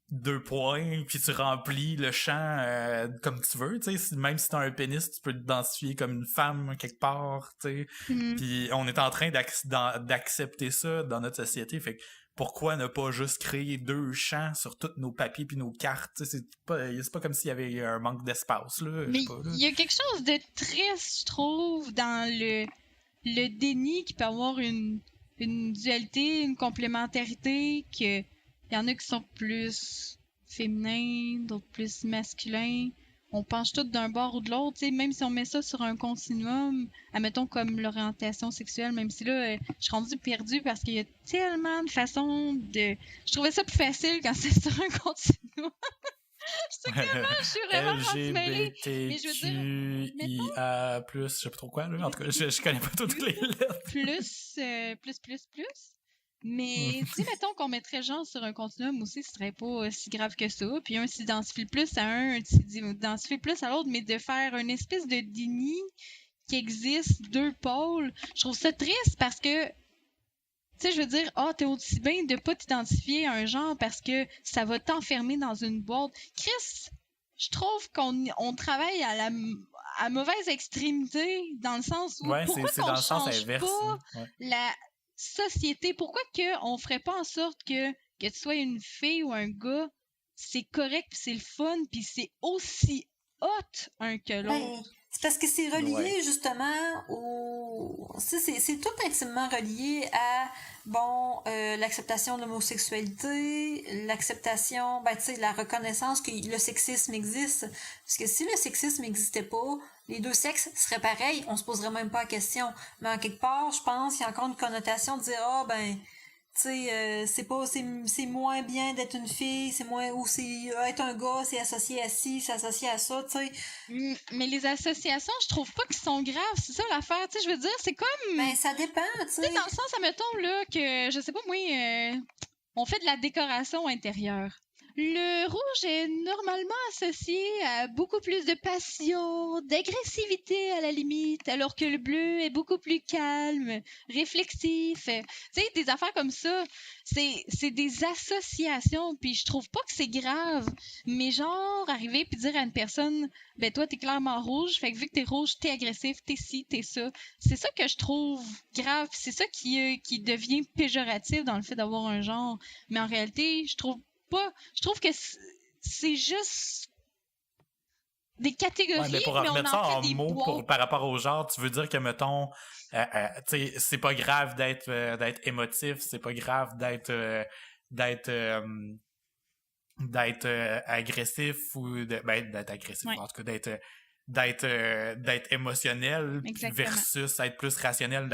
2 points, puis tu remplis le champ comme tu veux, tu sais, même si t'as un pénis, tu peux t'identifier comme une femme quelque part, tu sais, puis on est en train d'accepter ça dans notre société, fait que pourquoi ne pas juste créer 2 champs sur tous nos papiers puis nos cartes, tu sais, c'est pas comme s'il y avait un manque d'espace, là. Mais il y a quelque chose de triste, je trouve, dans le déni qui peut avoir une dualité, une complémentarité, que il y en a qui sont plus féminins, d'autres plus masculins. On penche tout d'un bord ou de l'autre, tu sais, même si on met ça sur un continuum, admettons comme l'orientation sexuelle, même si là, je suis rendue perdue parce qu'il y a tellement de façons de... Je trouvais ça plus facile quand c'est sur un continuum. Je suis vraiment rendue mêlée. Mais je veux dire, LGBTQIA+, je sais pas trop quoi, là. En tout cas, je connais pas toutes les lettres. plus. Mais, tu sais, mettons qu'on mettrait genre sur un continuum aussi, ce serait pas si grave que ça. Puis un s'identifie plus à un s'identifie plus à l'autre, mais de faire une espèce de déni qui existe 2 pôles, je trouve ça triste parce que, tu sais, je veux dire, t'es aussi bien de pas t'identifier à un genre parce que ça va t'enfermer dans une boîte. Chris, je trouve qu'on travaille à mauvaise extrémité, dans le sens où pourquoi c'est qu'on dans le sens change inverse, pas ouais. la société, pourquoi qu'on ferait pas en sorte que tu sois une fille ou un gars, c'est correct, puis c'est le fun, puis c'est aussi hot un que l'autre. C'est parce que c'est relié justement au... C'est tout intimement relié à, l'acceptation de l'homosexualité, l'acceptation, la reconnaissance que le sexisme existe. Parce que si le sexisme n'existait pas, les deux sexes seraient pareils, on se poserait même pas la question. Mais en quelque part, je pense qu'il y a encore une connotation de dire, c'est moins bien d'être une fille, c'est moins, ou c'est être un gars, c'est associé à ci, c'est associé à ça, tu sais. Mais les associations, je trouve pas qu'ils sont graves, c'est ça l'affaire, tu sais, je veux dire, c'est comme... Ben, ça dépend, tu sais. Dans le sens, admettons, là, que, je sais pas, moi, on fait de la décoration intérieure. Le rouge est normalement associé à beaucoup plus de passion, d'agressivité à la limite, alors que le bleu est beaucoup plus calme, réflexif. Tu sais, des affaires comme ça, c'est des associations, puis je trouve pas que c'est grave. Mais genre, arriver puis dire à une personne, ben toi, t'es clairement rouge, fait que vu que t'es rouge, t'es agressif, t'es ci, t'es ça. C'est ça que je trouve grave, c'est ça qui devient péjoratif dans le fait d'avoir un genre. Mais en réalité, je trouve que c'est juste des catégories, mais pour remettre ça en mots par rapport au genre, tu veux dire que, mettons, tu sais, c'est pas grave d'être émotif, c'est pas grave d'être agressif ou d'être agressif, en tout cas d'être émotionnel versus être plus rationnel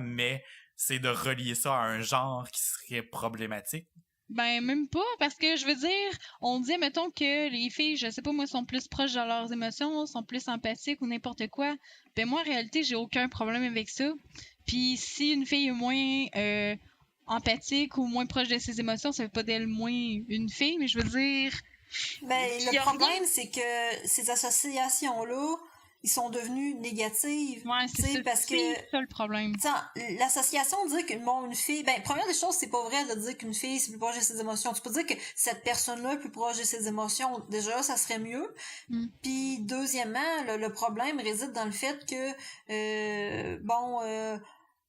mais c'est de relier ça à un genre qui serait problématique. Ben, même pas, parce que je veux dire, on dit, mettons, que les filles, je sais pas, moi, sont plus proches de leurs émotions, sont plus empathiques ou n'importe quoi. Ben, moi, en réalité, j'ai aucun problème avec ça. Puis, si une fille est moins empathique ou moins proche de ses émotions, ça veut pas d'elle moins une fille, mais je veux dire... Ben, le problème, c'est que ces associations-là, ils sont devenus négatives. Ouais, c'est ça. Parce que c'est ça le problème. L'association dit que une fille, première des choses, c'est pas vrai de dire qu'une fille c'est plus proche de ses émotions. Tu peux dire que cette personne-là est plus proche de ses émotions. Déjà, ça serait mieux. Puis deuxièmement, le problème réside dans le fait que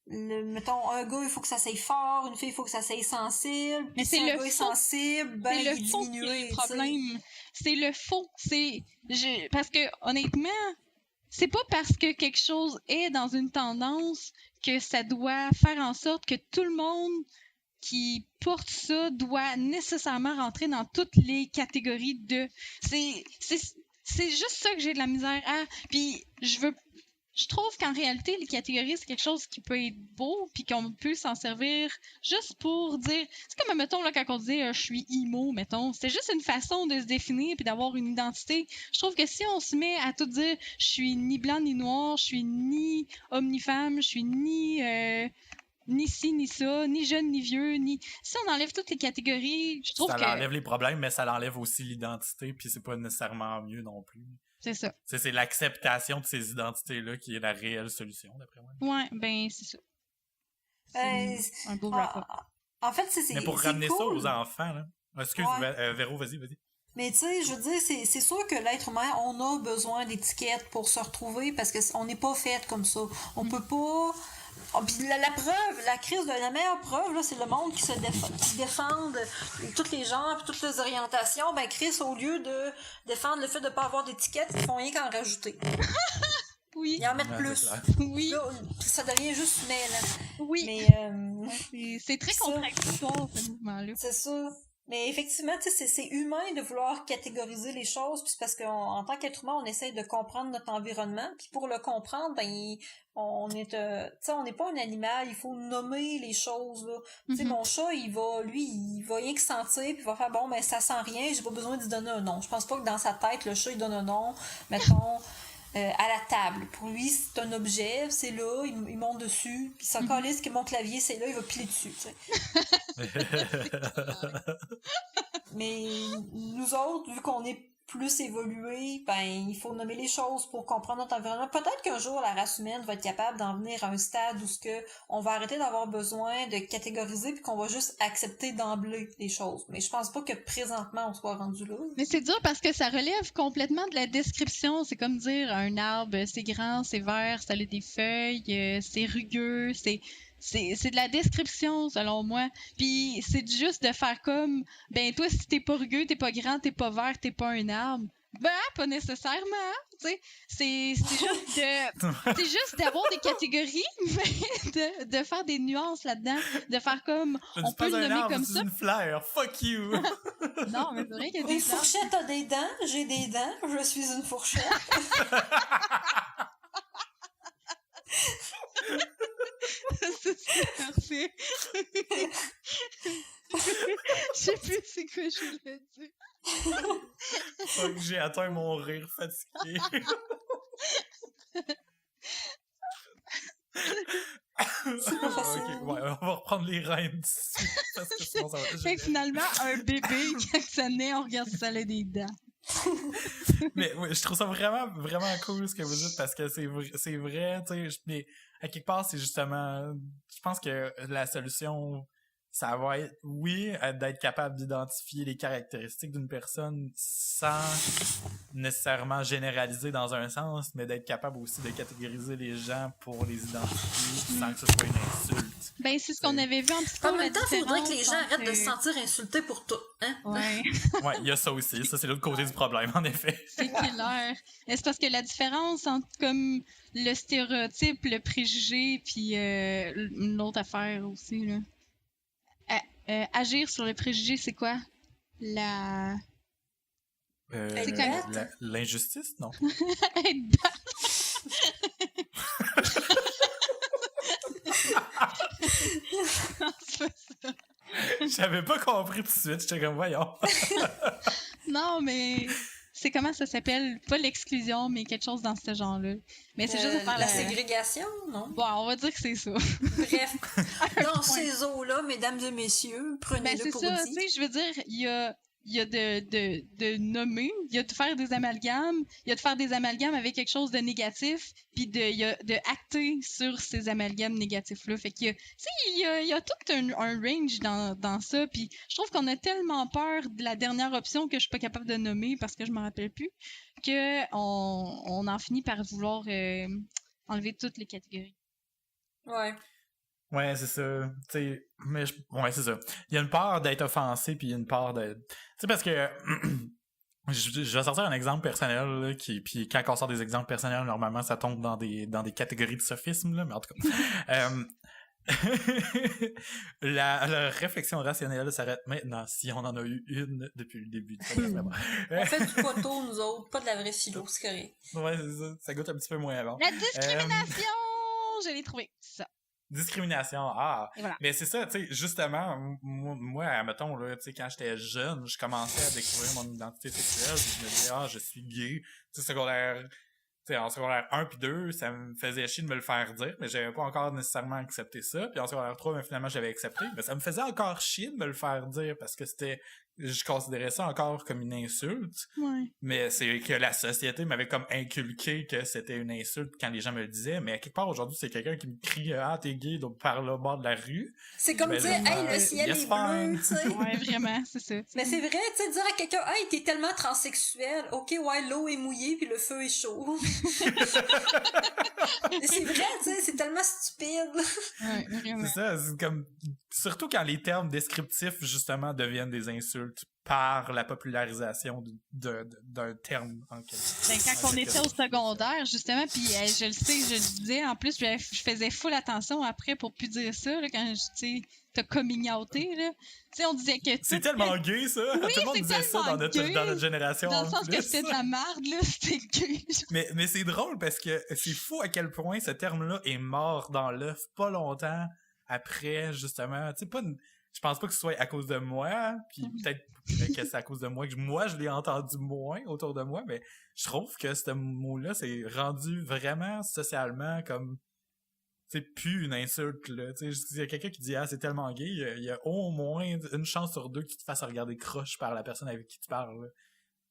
mettons, un gars, il faut que ça s'aille fort, une fille, il faut que ça s'aille sensible. Mais c'est si le un gars est sensible, il est diminué. C'est le problème. C'est le faux. Parce que, honnêtement, c'est pas parce que quelque chose est dans une tendance que ça doit faire en sorte que tout le monde qui porte ça doit nécessairement rentrer dans toutes les catégories de... C'est juste ça que j'ai de la misère à... Puis je trouve qu'en réalité, les catégories, c'est quelque chose qui peut être beau, puis qu'on peut s'en servir juste pour dire... C'est comme, mettons, là, quand on dit je suis emo, mettons, c'est juste une façon de se définir puis d'avoir une identité. Je trouve que si on se met à tout dire je suis ni blanc ni noir, je suis ni homme ni femme, je suis ni ci ni ça, ni jeune ni vieux, ni... Si on enlève toutes les catégories, je trouve que... Ça enlève les problèmes, mais ça enlève aussi l'identité, puis c'est pas nécessairement mieux non plus. C'est ça. C'est l'acceptation de ces identités-là qui est la réelle solution, d'après moi. Ouais, ben, c'est ça. C'est un beau wrap-up. En fait, c'est mais pour ramener cool. Ça aux enfants, là... Excuse, Véro, vas-y. Mais tu sais, je veux dire, c'est sûr que l'être humain, on a besoin d'étiquettes pour se retrouver parce qu'on n'est pas fait comme ça. On peut pas... Puis la preuve, la meilleure preuve, là, c'est le monde qui défendent tous les genres et toutes les orientations. Ben, Chris, au lieu de défendre le fait de ne pas avoir d'étiquette, ils font rien qu'en rajouter. Oui. Ils en mettent plus. Oui. Là, ça devient juste mêlant. Oui. Mais, c'est très contradictoire, ce mouvement-là. C'est ça. Mais effectivement, tu sais, c'est humain de vouloir catégoriser les choses, puis c'est parce qu'en tant qu'être humain, on essaye de comprendre notre environnement, puis pour le comprendre, on est, tu sais, on n'est pas un animal, il faut nommer les choses, là. Tu sais, mon chat, il va rien que sentir, puis il va faire, bon, ben, ça sent rien, j'ai pas besoin d'y donner un nom. Je pense pas que dans sa tête, le chat, il donne un nom, mettons, à la table. Pour lui, c'est un objet, c'est là, il monte dessus, puis son calisse que mon clavier, c'est là, il va piler dessus, tu sais. Mais nous autres, vu qu'on est plus évolué, ben il faut nommer les choses pour comprendre notre environnement. Peut-être qu'un jour la race humaine va être capable d'en venir à un stade où on va arrêter d'avoir besoin de catégoriser puis qu'on va juste accepter d'emblée les choses. Mais je pense pas que présentement on soit rendu là. Mais c'est dur parce que ça relève complètement de la description. C'est comme dire un arbre, c'est grand, c'est vert, ça a des feuilles, c'est rugueux, c'est de la description, selon moi. Puis c'est juste de faire comme, ben toi, si t'es pas rugueux, t'es pas grand, t'es pas vert, t'es pas un arbre. Ben, pas nécessairement, tu sais. C'est juste d'avoir des catégories, mais de faire des nuances là-dedans, de faire comme, on peut le nommer comme ça. Une fleur, fuck you! Non, mais c'est vrai qu'il y a Une des fourchette a des dents, j'ai des dents, je suis une fourchette. C'est parfait. Je sais plus c'est quoi je voulais dire. Fuck, j'ai atteint mon rire fatigué. C'est pas facile. Ok, ouais, on va reprendre les rênes dessus. Parce que sinon, ça va être Fait que finalement, un bébé, quand ça naît, on regarde si ça a des dents. Mais ouais, je trouve ça vraiment, vraiment cool ce que vous dites parce que c'est vrai, tu sais, mais à quelque part, c'est justement, je pense que la solution, ça va être, oui, d'être capable d'identifier les caractéristiques d'une personne sans nécessairement généraliser dans un sens, mais d'être capable aussi de catégoriser les gens pour les identifier sans que ce soit une insulte. Ben, c'est ce qu'on avait vu en psycho. En même temps, il faudrait que les gens arrêtent de se sentir insultés pour tout, hein? Ouais. Ouais, il y a ça aussi. Ça, c'est l'autre côté du problème, en effet. C'est clair. C'est parce que la différence entre comme le stéréotype, le préjugé, puis une autre affaire aussi, là. Agir sur le préjugé, c'est quoi? C'est quoi? L'injustice, non? Non, c'est pas ça. J'avais pas compris tout de suite. J'étais comme, voyons. Non, mais c'est comment ça s'appelle? Pas l'exclusion, mais quelque chose dans ce genre-là. Mais c'est juste faire la ségrégation, non? Bon, on va dire que c'est ça. Bref, dans ces eaux-là, mesdames et messieurs, prenez-le pour ça, dit. tu sais, je veux dire, il y a de nommer, il y a de faire des amalgames, il y a de faire des amalgames avec quelque chose de négatif, puis il y a de acter sur ces amalgames négatifs-là. Fait que, tu sais, il y a tout un range dans ça, puis je trouve qu'on a tellement peur de la dernière option que je suis pas capable de nommer parce que je m'en rappelle plus, que on en finit par vouloir enlever toutes les catégories. Ouais. Ouais, c'est ça. T'sais, ouais, c'est ça. Il y a une peur d'être offensé, puis il y a une peur d'être... Tu sais, parce que... je vais sortir un exemple personnel, là, puis quand on sort des exemples personnels, normalement, ça tombe dans des catégories de sophisme, là, mais en tout cas... la réflexion rationnelle s'arrête maintenant, si on en a eu une depuis le début. On fait du poteau, nous autres, pas de la vraie philo, c'est correct. Ouais, c'est ça. Ça goûte un petit peu moins bon. La discrimination! Je l'ai trouvé. C'est ça. Discrimination, voilà. Mais c'est ça, tu sais, justement, moi, mettons, là, tu sais, quand j'étais jeune, je commençais à découvrir mon identité sexuelle, puis je me disais, je suis gay, tu sais, en secondaire 1 puis 2, ça me faisait chier de me le faire dire, mais j'avais pas encore nécessairement accepté ça, puis en secondaire 3, finalement, j'avais accepté, mais ça me faisait encore chier de me le faire dire, parce que je considérais ça encore comme une insulte, mais c'est que la société m'avait comme inculqué que c'était une insulte quand les gens me le disaient, mais à quelque part aujourd'hui c'est quelqu'un qui me crie t'es gay donc par le bord de la rue. C'est comme dire hey le ciel est bleu, tu sais. Ouais, vraiment, c'est ça. Mais c'est vrai, tu sais, dire à quelqu'un hey t'es tellement transsexuel, ok ouais l'eau est mouillée puis le feu est chaud. C'est vrai, tu sais, c'est tellement stupide. Ouais, vraiment. C'est ça, c'est comme surtout quand les termes descriptifs justement deviennent des insultes par la popularisation d'un terme en quelque quand on était au secondaire, justement, puis je le sais, je le disais, en plus, je faisais full attention après pour plus dire ça, là, quand t'as coming outé, là. Tu sais, on disait que... C'est tellement gay, ça! Oui, tout le monde disait ça dans notre génération. Dans le sens que c'était de la merde, là, c'était gay. Mais c'est drôle parce que c'est fou à quel point ce terme-là est mort dans l'œuf pas longtemps après, justement. Tu sais, je pense pas que ce soit à cause de moi, puis peut-être que c'est à cause de moi que moi je l'ai entendu moins autour de moi, mais je trouve que ce mot-là c'est rendu vraiment socialement comme c'est plus une insulte là. Tu sais, il y a quelqu'un qui dit c'est tellement gay, il y a au moins une chance sur deux que tu te fasses regarder croche par la personne avec qui tu parles.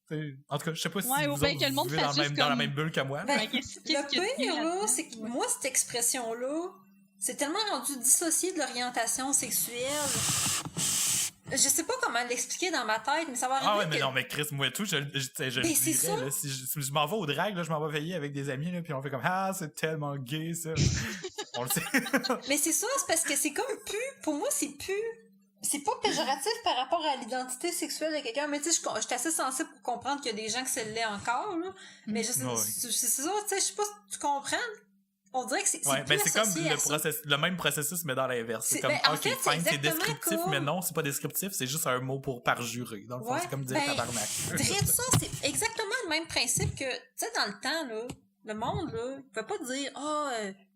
Là. En tout cas, je sais pas si vous autres vivez dans la même bulle que moi. Le pire là, c'est que moi cette expression-là c'est tellement rendu dissocié de l'orientation sexuelle. Je sais pas comment l'expliquer dans ma tête, mais ça va arriver. Ah ouais, mais non, mais Chris, moi tout, je le dirais, là, si je m'en vais au drag, là, je m'en vais veiller avec des amis, là, puis on fait comme c'est tellement gay, ça. On le sait. Mais c'est ça, c'est parce que c'est comme plus, pour moi, c'est plus c'est pas péjoratif par rapport à l'identité sexuelle de quelqu'un, mais tu sais, je suis assez sensible pour comprendre qu'il y a des gens que c'est l'est encore, là. Mais je sais, c'est ça, tu sais, je sais pas si tu comprends. On dirait que c'est ben c'est comme le même processus, mais dans l'inverse. C'est comme, en fait, fine, c'est descriptif, mais non, c'est pas descriptif, c'est juste un mot pour parjurer. Dans le fond, c'est comme dire tabarnak. Ça, c'est exactement le même principe que, tu sais, dans le temps, là, le monde, là, il pouvait pas dire,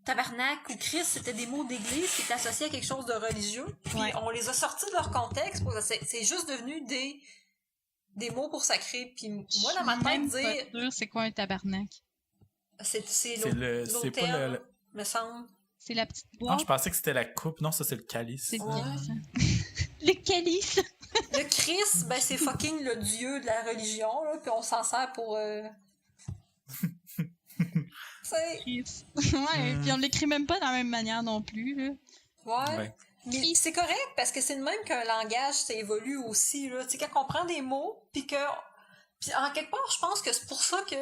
tabarnak ou Christ, c'était des mots d'église qui étaient associés à quelque chose de religieux. Puis on les a sortis de leur contexte, c'est juste devenu des mots pour sacrer. Puis moi, dans ma tête, dire... c'est quoi un tabarnak? C'est c'est pas le me semble. C'est la petite boîte. Non, je pensais que c'était la coupe. Non, ça, c'est le calice. C'est le calice. Le calice. Le Christ, ben, c'est fucking le dieu de la religion, là, puis on s'en sert pour... Christ. Ouais, puis on l'écrit même pas de la même manière non plus, là. Ouais. Mais c'est correct, parce que c'est de même qu'un langage, ça évolue aussi, là. Tu sais, quand on prend des mots, puis en quelque part, je pense que c'est pour ça que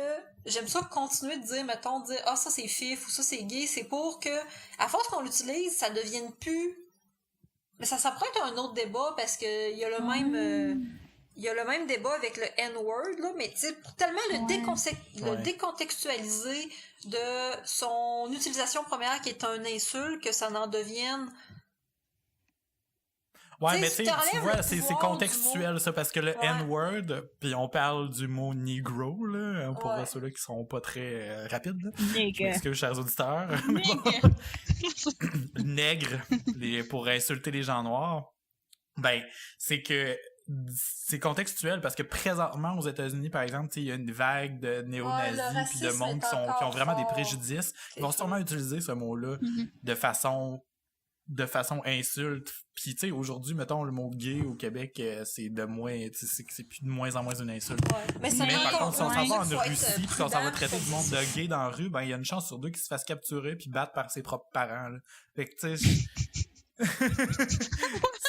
j'aime ça continuer de dire, mettons, ça c'est fif ou ça c'est gay, c'est pour que, à force qu'on l'utilise, ça devienne plus... Mais ça pourrait être un autre débat parce que il y a le même débat avec le N-word, là, mais tu sais, pour tellement le décontextualiser de son utilisation première qui est un insulte, que ça en devienne... Ouais, mais tu vois, c'est contextuel, ça, parce que le N-word, puis on parle du mot negro, là, pour ceux-là qui seront pas très rapides. Nègre. Chers auditeurs. Nègre, pour insulter les gens noirs. Ben, c'est que c'est contextuel, parce que présentement, aux États-Unis, par exemple, il y a une vague de néo-nazis puis de monde qui ont vraiment des préjudices. Ils vont sûrement utiliser ce mot-là de façon insulte. Puis tu sais, aujourd'hui, mettons, le mot gay au Québec, c'est plus de moins en moins une insulte. Mais par contre, si on s'en va en Russie puis qu'on s'en va traiter du monde de gay dans la rue, ben il y a une chance sur deux qu'il se fasse capturer puis battre par ses propres parents, là. Fait que tu sais...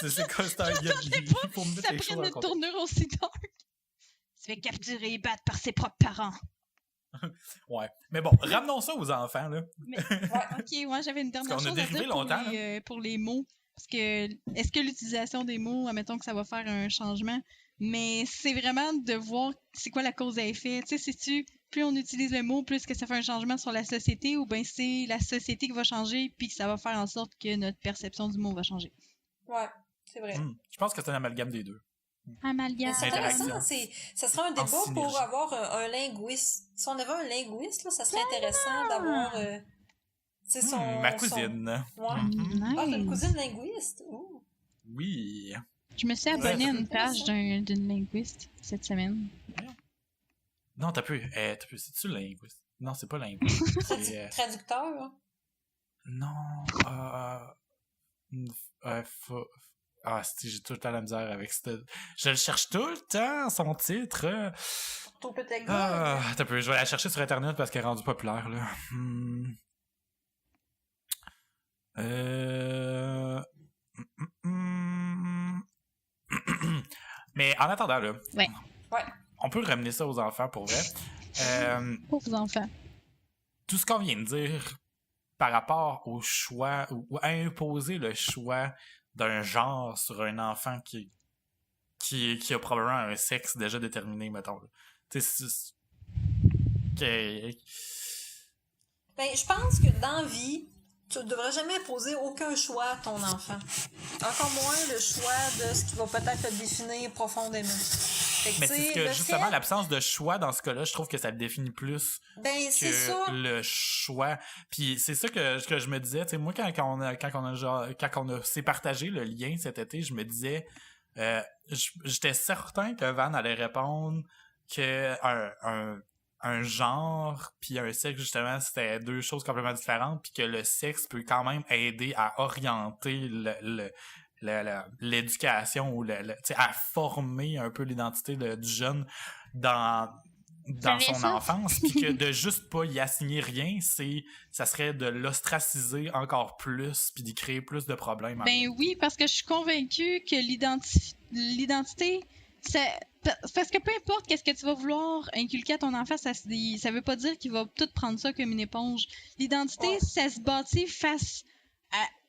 c'est constant. Il faut me mettre les choses en contexte. Ça prend une tournure aussi dark. Il se fait capturer et battre par ses propres parents. Ouais. Mais bon, ramenons ça aux enfants, là. J'avais une dernière chose à dire pour les mots. Parce que, est-ce que l'utilisation des mots, admettons que ça va faire un changement, mais c'est vraiment de voir c'est quoi la cause à effet. Tu sais, plus on utilise le mot, plus que ça fait un changement sur la société, ou bien c'est la société qui va changer, puis que ça va faire en sorte que notre perception du mot va changer. Ouais, c'est vrai. Je pense que c'est un amalgame des deux. Amalgame. C'est intéressant. Ça serait un débat pour avoir un linguiste. Si on avait un linguiste, là, ça serait intéressant d'avoir... ma cousine. Nice. Ah, t'as une cousine linguiste? Ooh. Oui. Je me suis abonnée à une page d'une linguiste cette semaine. Non, c'est-tu linguiste? Non, c'est pas linguiste. C'est traducteur? Non. J'ai tout le temps la misère avec ça. Je le cherche tout le temps, son titre. T'as peu, je vais la chercher sur Internet parce qu'elle est rendue populaire, là. Mais en attendant, là, on peut ramener ça aux enfants pour vrai. Pour vos enfants. Tout ce qu'on vient de dire par rapport au choix, ou à imposer le choix d'un genre sur un enfant qui a probablement un sexe déjà déterminé, mettons. Tu sais, Ben, je pense que dans la vie, tu ne devrais jamais imposer aucun choix à ton enfant. Encore moins le choix de ce qui va peut-être te définir profondément. Mais c'est que justement, l'absence de choix dans ce cas-là, je trouve que ça le définit plus que le choix. Puis c'est ça que je me disais, tu sais, moi quand on s'est partagé le lien cet été, je me disais, j'étais certain que Van allait répondre que un genre puis un sexe, justement, c'était deux choses complètement différentes, puis que le sexe peut quand même aider à orienter l'éducation ou à former un peu l'identité du jeune dans son enfance, puis que de juste pas y assigner rien, ça serait de l'ostraciser encore plus puis d'y créer plus de problèmes. Ben oui, parce que je suis convaincue que l'identité, parce que peu importe qu'est-ce que tu vas vouloir inculquer à ton enfant, ça veut pas dire qu'il va tout prendre ça comme une éponge. L'identité, ça se bâtit face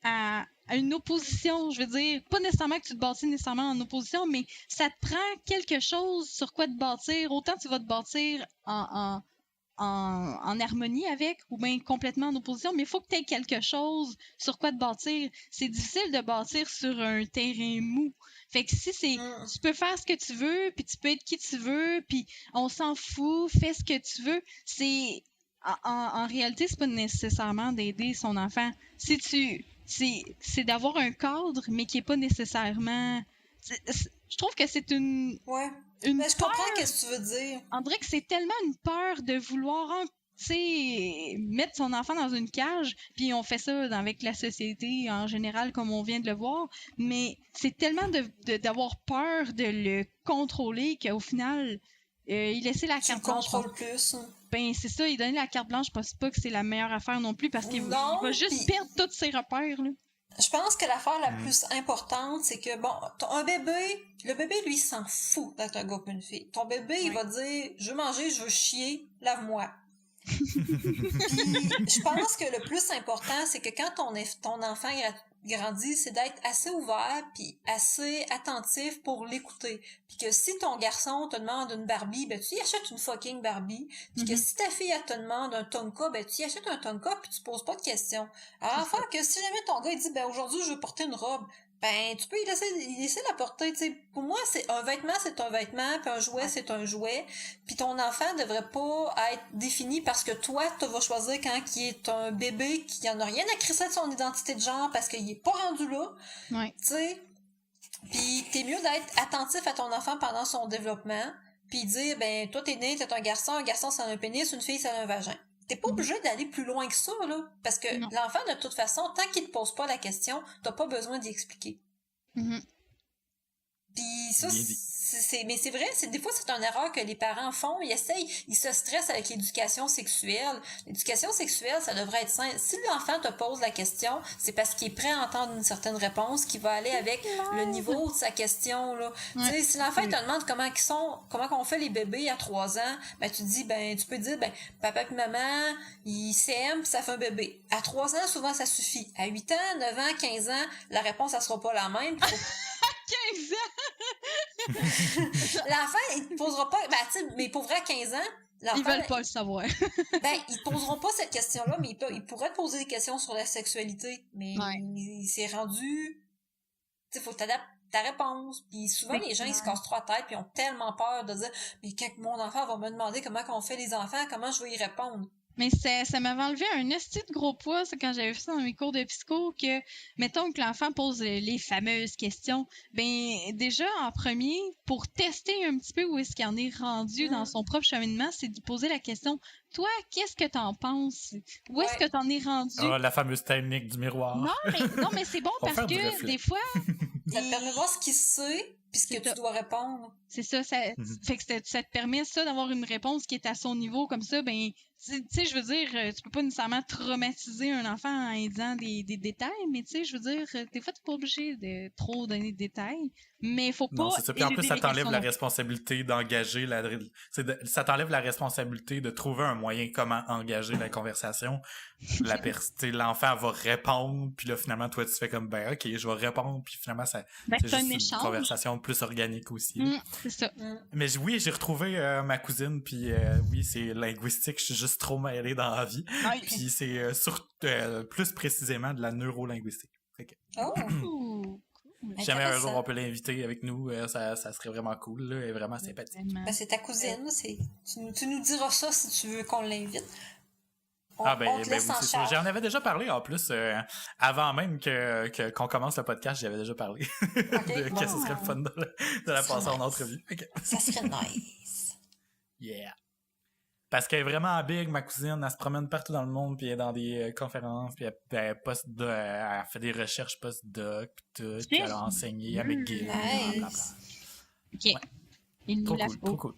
à à une opposition, je veux dire, pas nécessairement que tu te bâtis nécessairement en opposition, mais ça te prend quelque chose sur quoi te bâtir. Autant tu vas te bâtir en harmonie avec, ou bien complètement en opposition, mais il faut que tu aies quelque chose sur quoi te bâtir. C'est difficile de bâtir sur un terrain mou. Fait que si c'est... Tu peux faire ce que tu veux, puis tu peux être qui tu veux, puis on s'en fout, fais ce que tu veux. C'est... En réalité, c'est pas nécessairement d'aider son enfant. C'est d'avoir un cadre, mais qui est pas nécessairement... Je trouve que c'est une... Ouais. Mais je comprends ce que tu veux dire. On dirait que c'est tellement une peur de vouloir mettre son enfant dans une cage, puis on fait ça avec la société en général, comme on vient de le voir, mais c'est tellement d'avoir peur de le contrôler qu'au final, il laissait la carte blanche. Tu le contrôles plus. Ben, c'est ça, il donnait la carte blanche, je pense pas que c'est la meilleure affaire non plus, parce qu'il va juste perdre tous ses repères, là. Je pense que l'affaire la plus importante, c'est que, bon, le bébé, lui, s'en fout d'être un gars ou une fille. Ton bébé, il va dire, je veux manger, je veux chier, lave-moi. Puis, je pense que le plus important, c'est que quand ton enfant grandit, c'est d'être assez ouvert puis assez attentif pour l'écouter. Puis que si ton garçon te demande une Barbie, ben tu y achètes une fucking Barbie. Puis que si ta fille elle te demande un Tonka, ben tu y achètes un Tonka puis tu poses pas de questions. Alors enfin que si jamais ton gars il dit ben aujourd'hui je veux porter une robe, ben tu peux y laisser la porter, tu sais. Pour moi, c'est un vêtement, puis un jouet, c'est un jouet. Puis ton enfant devrait pas être défini parce que toi, tu vas choisir quand il est un bébé qui en a rien à crisser de son identité de genre parce qu'il est pas rendu là. Ouais. Tu sais. Puis t'es mieux d'être attentif à ton enfant pendant son développement, puis dire ben toi t'es né, t'es un garçon ça a un pénis, une fille ça a un vagin. T'es pas obligé d'aller plus loin que ça, là. Parce que l'enfant, de toute façon, tant qu'il te pose pas la question, t'as pas besoin d'y expliquer. Mm-hmm. Puis ça, mais c'est vrai, des fois, c'est une erreur que les parents font. Ils se stressent avec l'éducation sexuelle. L'éducation sexuelle, ça devrait être simple. Si l'enfant te pose la question, c'est parce qu'il est prêt à entendre une certaine réponse qui va aller avec le niveau de sa question, là. Ouais. Tu sais, si l'enfant te demande comment on fait les bébés à 3 ans, ben, tu peux dire, papa et maman, ils s'aiment, puis ça fait un bébé. À 3 ans, souvent, ça suffit. À 8 ans, 9 ans, 15 ans, la réponse, ça sera pas la même. 15 ans! L'enfant, il te posera pas... mais pour vrai, à 15 ans, l'enfant... Ils veulent pas le savoir. Ils te poseront pas cette question-là, mais ils pourraient te poser des questions sur la sexualité. Mais il s'est rendu... Tu sais, faut t'adapter ta réponse. Puis souvent, les gens, ils se cassent trop la tête, puis ils ont tellement peur de dire « Mais quand mon enfant va me demander comment on fait les enfants, comment je vais y répondre? » Mais ça m'avait enlevé un esti de gros poids, ça, quand j'avais fait ça dans mes cours de psycho, que, mettons que l'enfant pose les fameuses questions, ben déjà, en premier, pour tester un petit peu où est-ce qu'il en est rendu dans son propre cheminement, c'est de poser la question, toi, qu'est-ce que t'en penses? Où est-ce que t'en es rendu? Ah, la fameuse technique du miroir. Non, mais c'est bon parce que, des fois... Ça te permet de voir ce qu'il sait, puis ce que tu dois répondre. C'est ça, fait que ça te permet ça d'avoir une réponse qui est à son niveau, comme ça, ben... Tu sais, je veux dire, tu peux pas nécessairement traumatiser un enfant en lui disant des détails, mais tu sais, je veux dire, des fois, t'es pas obligé de trop donner de détails, mais il faut pas... Non, c'est ça. Puis en plus, ça t'enlève la responsabilité d'engager ça t'enlève la responsabilité de trouver un moyen comment engager la conversation. L'enfant va répondre, puis là, finalement, toi, tu fais comme, OK, je vais répondre, puis finalement, c'est juste une conversation plus organique aussi. C'est ça. Mais oui, j'ai retrouvé ma cousine, puis oui, c'est linguistique, je suis juste trop mêlé dans la vie. Puis c'est plus précisément de la neurolinguistique. Jamais un jour on peut l'inviter avec nous, ça serait vraiment cool, là, et vraiment sympathique. C'est ta cousine, tu nous diras ça si tu veux qu'on l'invite. Oui, c'est sûr. J'en avais déjà parlé en plus, avant même qu'on commence le podcast, j'avais déjà parlé de que ce serait le fun de la passer en entrevue. Ça serait nice. Yeah. Parce qu'elle est vraiment big, ma cousine, elle se promène partout dans le monde, puis elle est dans des conférences, puis elle fait des recherches post-doc, puis tout, puis elle a enseigné à McGill, blablabla. OK. Ouais. Trop cool.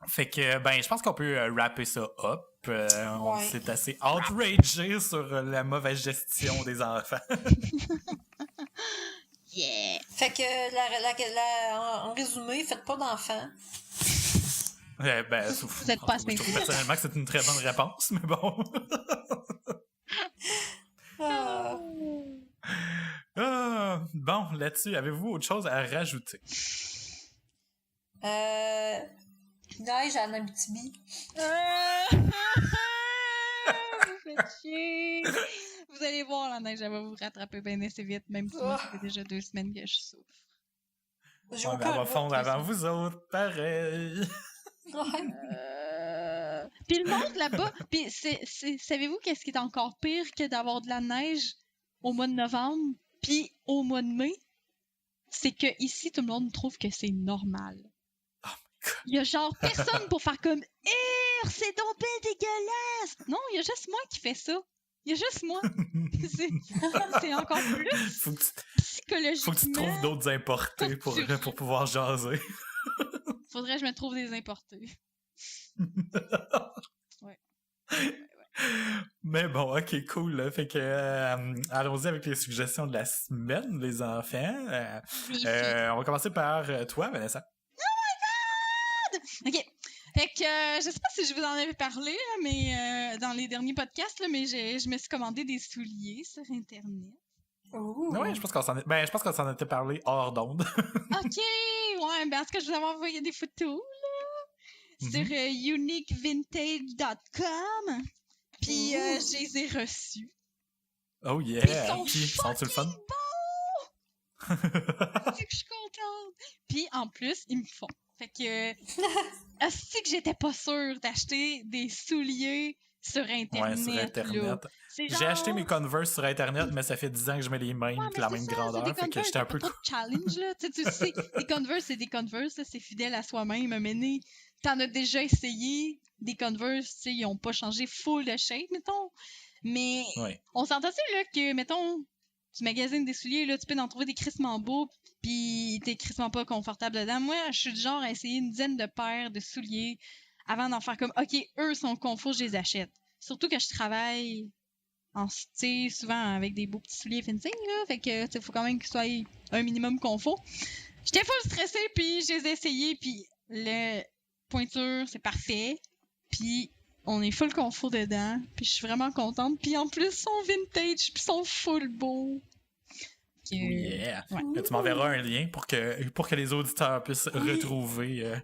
Fait que, je pense qu'on peut wrapper ça up. On s'est assez outragé sur la mauvaise gestion des enfants. Yeah! Fait que, en résumé, faites pas d'enfants. Vous êtes pas je trouve personnellement que c'est une très bonne réponse, mais bon. bon, là-dessus, avez-vous autre chose à rajouter? Neige à Abitibi. Vous faites chier. Vous allez voir, la neige, elle va vous rattraper bien assez vite, même si moi, ça fait déjà 2 semaines que je souffre. J'ai Ouais, aucun on va doute. fondre avant vous autres, pareil. Ouais. Puis le monde là-bas, puis savez-vous qu'est-ce qui est encore pire que d'avoir de la neige au mois de novembre, puis au mois de mai? C'est que ici, tout le monde trouve que c'est normal. Il y a genre personne pour faire comme « c'est donc bien dégueulasse! » Non, il y a juste moi qui fais ça. Il y a juste moi. C'est encore plus Faut que psychologiquement. tu trouves d'autres importés pour pouvoir jaser. Faudrait que je me trouve des importés. Ouais. Mais bon, ok, cool. Là. Fait que allons-y avec les suggestions de la semaine, les enfants. On va commencer par toi, Vanessa. OK. Fait que je sais pas si je vous en avais parlé, là, mais dans les derniers podcasts, là, mais je me suis commandé des souliers sur Internet. Oui, je pense qu'on s'en était parlé hors d'onde. OK! Ouais, ben en tout cas, je vous avais envoyé des photos, là, sur uniquevintage.com. Puis je les ai reçus. Oh Puis yeah! ils Puis, sont-ils le fun? bons! C'est que je suis contente. Puis en plus, ils me font. Fait que est-ce que j'étais pas sûre d'acheter des souliers sur Internet? Ouais, sur Internet. Là. J'ai acheté mes Converse sur Internet, mais ça fait 10 ans que je mets les mêmes Ouais, de la même grandeur. Fait que j'étais un peu... trop de challenge, là. Tu sais, des Converse, c'est des Converse, là, c'est fidèle à soi-même. Mais t'en as déjà essayé. Des Converse, tu sais, ils ont pas changé full de shape, mettons. Mais on s'entend-tu, là, que, mettons, tu magasines des souliers, là, tu peux en trouver des crissement beaux, pis t'es crissement pas confortable dedans. Moi, je suis du genre à essayer une dizaine de paires de souliers avant d'en faire comme, OK, eux sont confos, je les achète. Surtout que je travaille souvent avec des beaux petits souliers fancy, là, fait que, tu sais, faut quand même qu'ils soient un minimum confort. J'étais full stressée, puis je les ai essayés, puis le pointure, c'est parfait. Puis on est full confort dedans, puis je suis vraiment contente. Puis en plus, ils sont vintage, puis ils sont full beaux. Oh yeah! Ouais. Tu m'enverras un lien pour que les auditeurs puissent retrouver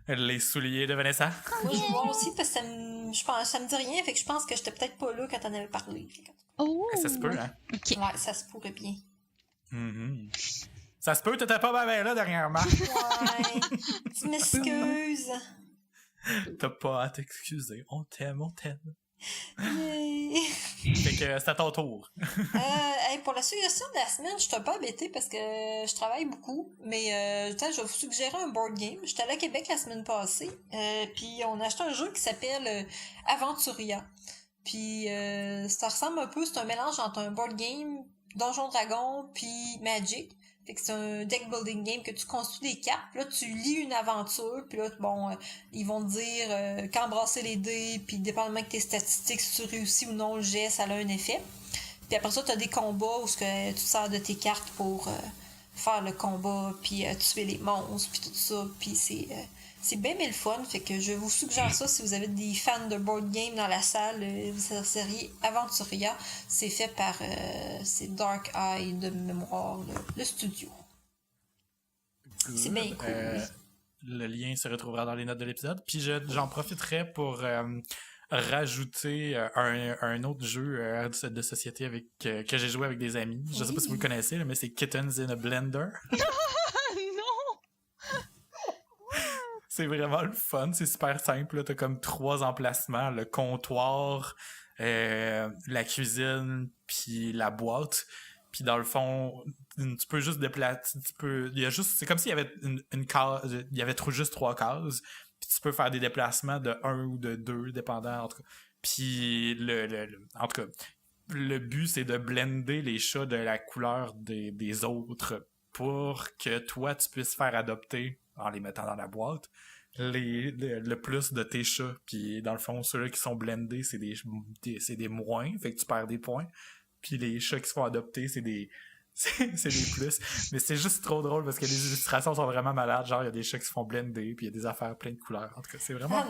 les souliers de Vanessa. Oui, moi aussi, parce que ça me dit rien, fait que je pense que j'étais peut-être pas là quand t'en avais parlé. Oh! Ça se peut, hein? OK. Ouais, ça se pourrait bien. Mm-hmm. Ça se peut, t'étais pas bien là dernièrement. Ouais, tu m'excuses. T'as pas à t'excuser. On t'aime, on t'aime. Yay. Fait que c'est à ton tour. Pour la suggestion de la semaine, je suis un peu embêtée parce que je travaille beaucoup, mais je vais vous suggérer un board game. J'étais allée à Québec la semaine passée, puis on a acheté un jeu qui s'appelle Aventuria. Puis ça ressemble un peu, c'est un mélange entre un board game, Donjon Dragon, puis Magic. Fait que c'est un deck building game que tu construis des cartes, puis là tu lis une aventure, puis là ils vont te dire quand brasser les dés, puis dépendamment de tes statistiques, si tu réussis ou non le jet, ça a un effet. Puis après ça, t'as des combats où tu te sers de tes cartes pour faire le combat, puis tuer les monstres, puis tout ça, puis c'est bien mais le fun, fait que je vous suggère ça si vous avez des fans de board game dans la salle, la série Aventuria, c'est fait par c'est Dark Eye de mémoire, le studio. Good. C'est bien cool. Le lien se retrouvera dans les notes de l'épisode, puis j'en profiterai pour rajouter un autre jeu de société avec que j'ai joué avec des amis. Je sais pas si vous le connaissez, là, mais c'est Kittens in a Blender. Non! C'est vraiment le fun, c'est super simple. T'as comme 3 emplacements, le comptoir, la cuisine, puis la boîte. Puis dans le fond, tu peux juste déplacer, c'est comme s'il y avait une case, il y avait juste 3 cases. Puis tu peux faire des déplacements de 1 ou de 2, dépendant, en tout cas. Puis en tout cas, le but, c'est de blender les chats de la couleur des autres pour que toi, tu puisses faire adopter, en les mettant dans la boîte, le plus de tes chats. Puis dans le fond, ceux-là qui sont blendés, c'est des moins, fait que tu perds des points. Puis les chats qui se font adopter, c'est des plus. Mais c'est juste trop drôle parce que les illustrations sont vraiment malades. Genre, il y a des chats qui se font blender, puis il y a des affaires pleines de couleurs. En tout cas, c'est vraiment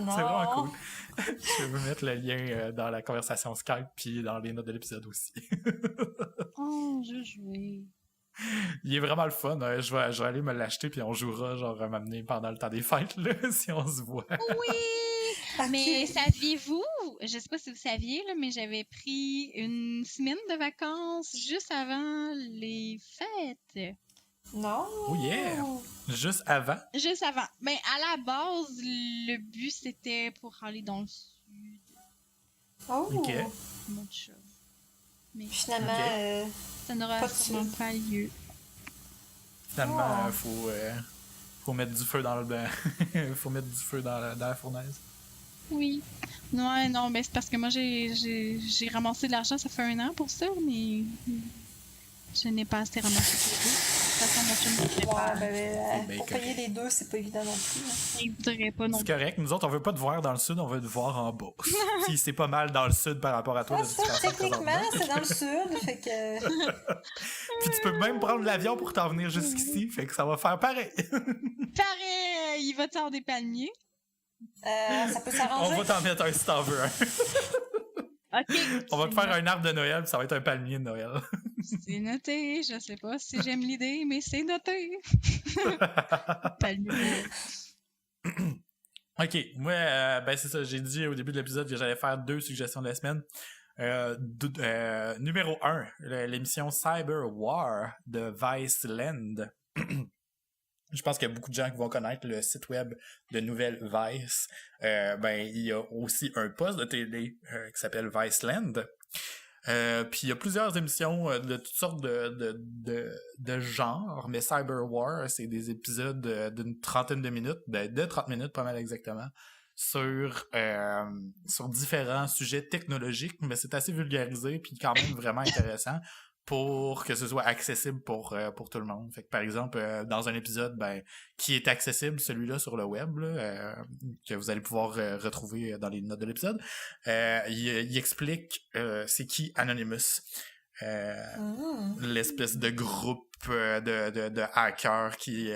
cool. Je vais vous mettre le lien dans la conversation Skype, puis dans les notes de l'épisode aussi. Oh, je jouais. Il est vraiment le fun. Je vais aller me l'acheter puis on jouera genre à m'amener pendant le temps des fêtes là, si on se voit. Oui! Mais saviez-vous, je sais pas si vous saviez, là, mais j'avais pris une semaine de vacances juste avant les fêtes. Non! Oh yeah! Juste avant? Juste avant. Ben, à la base, le but, c'était pour aller dans le sud. Oh! Ok. Mon chat. Mais Finalement, ça n'aura pas de sûrement sud. pas lieu. Finalement, Oh. faut mettre du feu dans le faut mettre du feu dans la fournaise. Oui. Non, mais c'est parce que moi, j'ai ramassé de l'argent, ça fait 1 an pour ça, mais je n'ai pas assez ramassé pour les deux. De toute façon, mon chum ne voudrait pas. Ouais, pour payer les deux, c'est pas évident non plus. Hein. Il voudrait pas non C'est plus. correct. Nous autres, on veut pas te voir dans le sud, on veut te voir en bas. Puis c'est pas mal dans le sud par rapport à toi. Ah, de toute ça, façon, techniquement, présentement. c'est dans le sud, fait que... Puis tu peux même prendre l'avion pour t'en venir jusqu'ici. Fait que ça va faire pareil. Pareil, il va t'en des palmiers. ça peut On s'arranger. va t'en mettre un si t'en veux un. OK. On va te faire un arbre de Noël, puis ça va être un palmier de Noël. C'est noté. Je sais pas si j'aime l'idée, mais c'est noté. Palmier. Ok, moi, ben c'est ça, j'ai dit au début de l'épisode que j'allais faire 2 suggestions de la semaine. Numéro 1, l'émission Cyber War de Viceland. Je pense qu'il y a beaucoup de gens qui vont connaître le site web de Nouvelle Vice. Ben, il y a aussi un poste de télé qui s'appelle Viceland. Puis il y a plusieurs émissions de toutes sortes de genres, mais Cyber War, c'est des épisodes d'une trentaine de minutes, de 30 minutes pas mal exactement, sur différents sujets technologiques, mais c'est assez vulgarisé puis quand même vraiment intéressant pour que ce soit accessible pour tout le monde. Fait que par exemple, dans un épisode qui est accessible, celui-là sur le web, là, que vous allez pouvoir retrouver dans les notes de l'épisode, il explique c'est qui Anonymous. L'espèce de groupe de hackers qui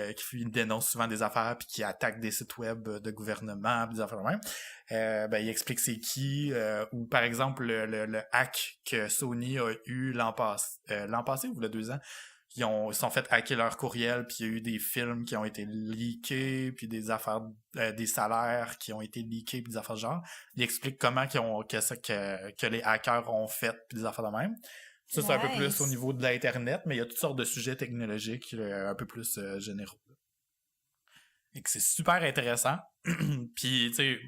dénoncent souvent des affaires puis qui attaquent des sites web de gouvernement pis des affaires de même. Il explique c'est qui ou par exemple le hack que Sony a eu l'an passé ou il y a 2 ans. Ils sont fait hacker leur courriel puis il y a eu des films qui ont été leakés puis des affaires des salaires qui ont été leakés puis des affaires de genre. Il explique comment que les hackers ont fait puis des affaires de même. Ça, c'est un peu plus au niveau de l'Internet, mais il y a toutes sortes de sujets technologiques un peu plus généraux. Et que c'est super intéressant. Puis, tu sais,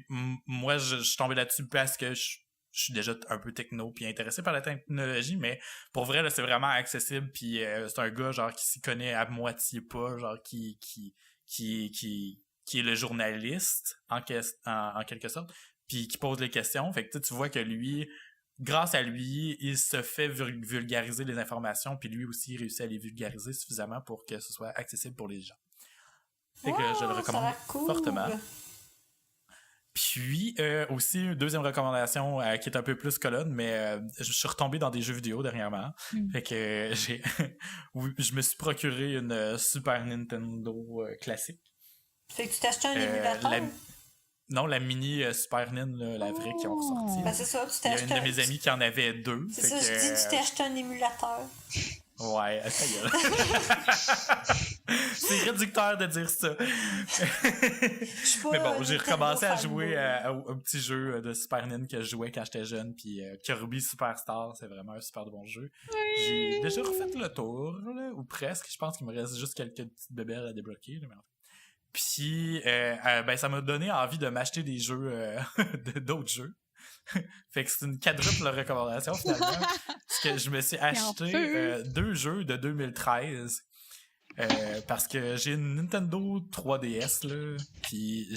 moi, je suis tombé là-dessus parce que je suis déjà un peu techno puis intéressé par la technologie, mais pour vrai, là, c'est vraiment accessible. Puis c'est un gars, genre, qui s'y connaît à moitié pas, genre, qui est le journaliste, en quelque sorte, puis qui pose les questions. Fait que tu vois que lui... Grâce à lui, il se fait vulgariser les informations, puis lui aussi réussit à les vulgariser suffisamment pour que ce soit accessible pour les gens. Fait que je le recommande fortement. Puis aussi, une deuxième recommandation qui est un peu plus colonne, mais je suis retombé dans des jeux vidéo dernièrement. Fait que je me suis procuré une Super Nintendo classique. Fait que tu t'as acheté un émulateur? Non, la mini Super Nin, la vraie qui ont ressorti. Ben c'est ça, tu t'es acheté. Il y a une de mes amies qui en avait 2. C'est ça, je dis, tu t'es acheté un émulateur. Ouais, ça y est. C'est réducteur de dire ça. Mais bon, j'ai recommencé à jouer au petit jeu de Super Nintendo que je jouais quand j'étais jeune, puis Kirby Superstar, c'est vraiment un super bon jeu. Oui. J'ai déjà refait le tour, là, ou presque. Je pense qu'il me reste juste quelques petites bébelles à débloquer. Là, mais... Puis, ça m'a donné envie de m'acheter des jeux, d'autres jeux. Fait que c'est une quadruple recommandation, finalement. Parce que je me suis acheté 2 jeux de 2013. Parce que j'ai une Nintendo 3DS, là. Puis,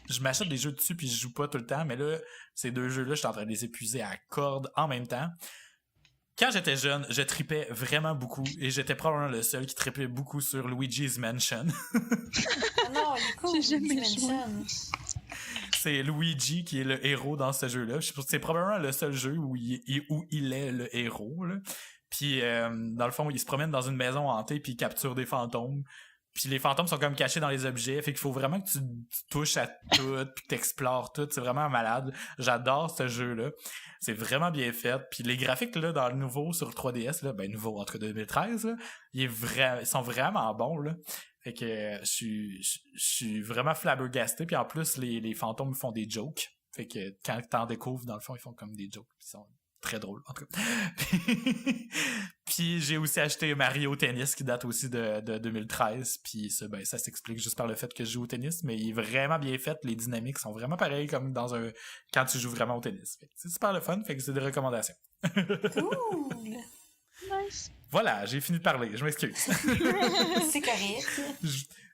je m'achète des jeux dessus, puis je joue pas tout le temps. Mais là, ces 2 jeux-là, je suis en train de les épuiser à cordes en même temps. Quand j'étais jeune, je tripais vraiment beaucoup et j'étais probablement le seul qui tripait beaucoup sur Luigi's Mansion. Ah non, il est cool, J'ai jamais Luigi's Mansion. C'est Luigi qui est le héros dans ce jeu-là. C'est probablement le seul jeu où il est le héros, là. Puis, dans le fond, il se promène dans une maison hantée puis il capture des fantômes. Puis les fantômes sont comme cachés dans les objets, fait qu'il faut vraiment que tu touches à tout, puis que t'explores tout. C'est vraiment malade. J'adore ce jeu-là. C'est vraiment bien fait. Puis les graphiques, là, dans le nouveau sur 3DS, là, ben nouveau entre 2013, là, ils sont vraiment bons, là. Fait que je suis vraiment flabbergasté. Puis en plus, les fantômes font des jokes. Fait que quand t'en découvres, dans le fond, ils font comme des jokes. Ils sont très drôles, en tout cas. Puis j'ai aussi acheté Mario Tennis, qui date aussi de 2013. Puis ça s'explique juste par le fait que je joue au tennis, mais il est vraiment bien fait. Les dynamiques sont vraiment pareilles comme quand tu joues vraiment au tennis. Fait que c'est super le fun, fait que c'est des recommandations. Cool! Nice. Voilà, j'ai fini de parler, je m'excuse. C'est correct.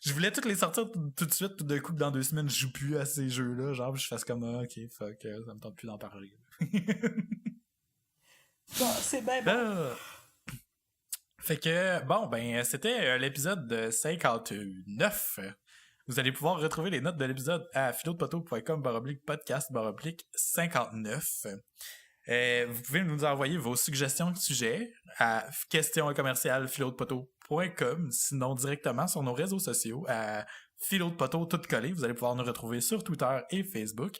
Je voulais toutes les sortir tout de suite, tout d'un coup que dans 2 semaines, je joue plus à ces jeux-là. Genre, je fasse comme, ok, fuck, ça me tente plus d'en parler. Bon, c'est bien bon. Fait que, bon, ben, c'était l'épisode 59. Vous allez pouvoir retrouver les notes de l'épisode à philodepoteau.com/podcast/59. Vous pouvez nous envoyer vos suggestions de sujets à questions@philodepoteau.com, sinon directement sur nos réseaux sociaux à philodepoteau tout collé. Vous allez pouvoir nous retrouver sur Twitter et Facebook.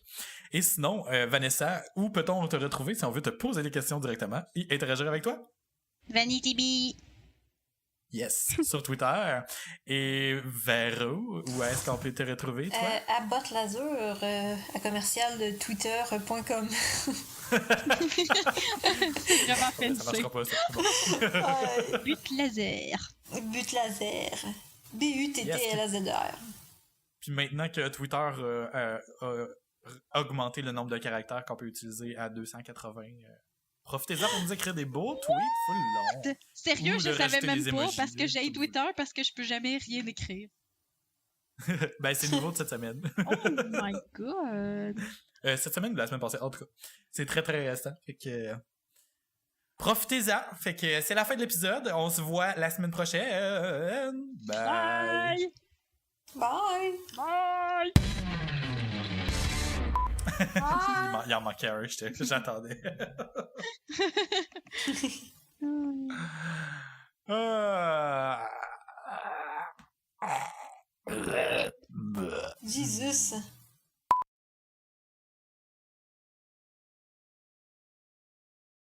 Et sinon, Vanessa, où peut-on te retrouver si on veut te poser des questions directement et interagir avec toi? VanityBee. Yes, sur Twitter. Et Véro, où est-ce qu'on peut te retrouver, toi? À botlazur, à commercial de twitter.com. C'est vraiment fancy. Ça marchera pas, ça. Bon. But laser. But laser. BUTTLAZR. Puis maintenant que Twitter a augmenté le nombre de caractères qu'on peut utiliser à 280, profitez-en pour nous écrire des beaux tweets full long. Sérieux, Ou je de savais rajouter même des pas emojis, parce que là, j'ai comme Twitter parce que je peux jamais rien écrire. Ben, c'est nouveau de cette semaine. Oh my god. Cette semaine ou la semaine passée, en tout cas. C'est très très récent. Fait que profitez-en. Fait que c'est la fin de l'épisode. On se voit la semaine prochaine. Bye. Bye! Bye. Il en manquait un, j'attendais. Jesus!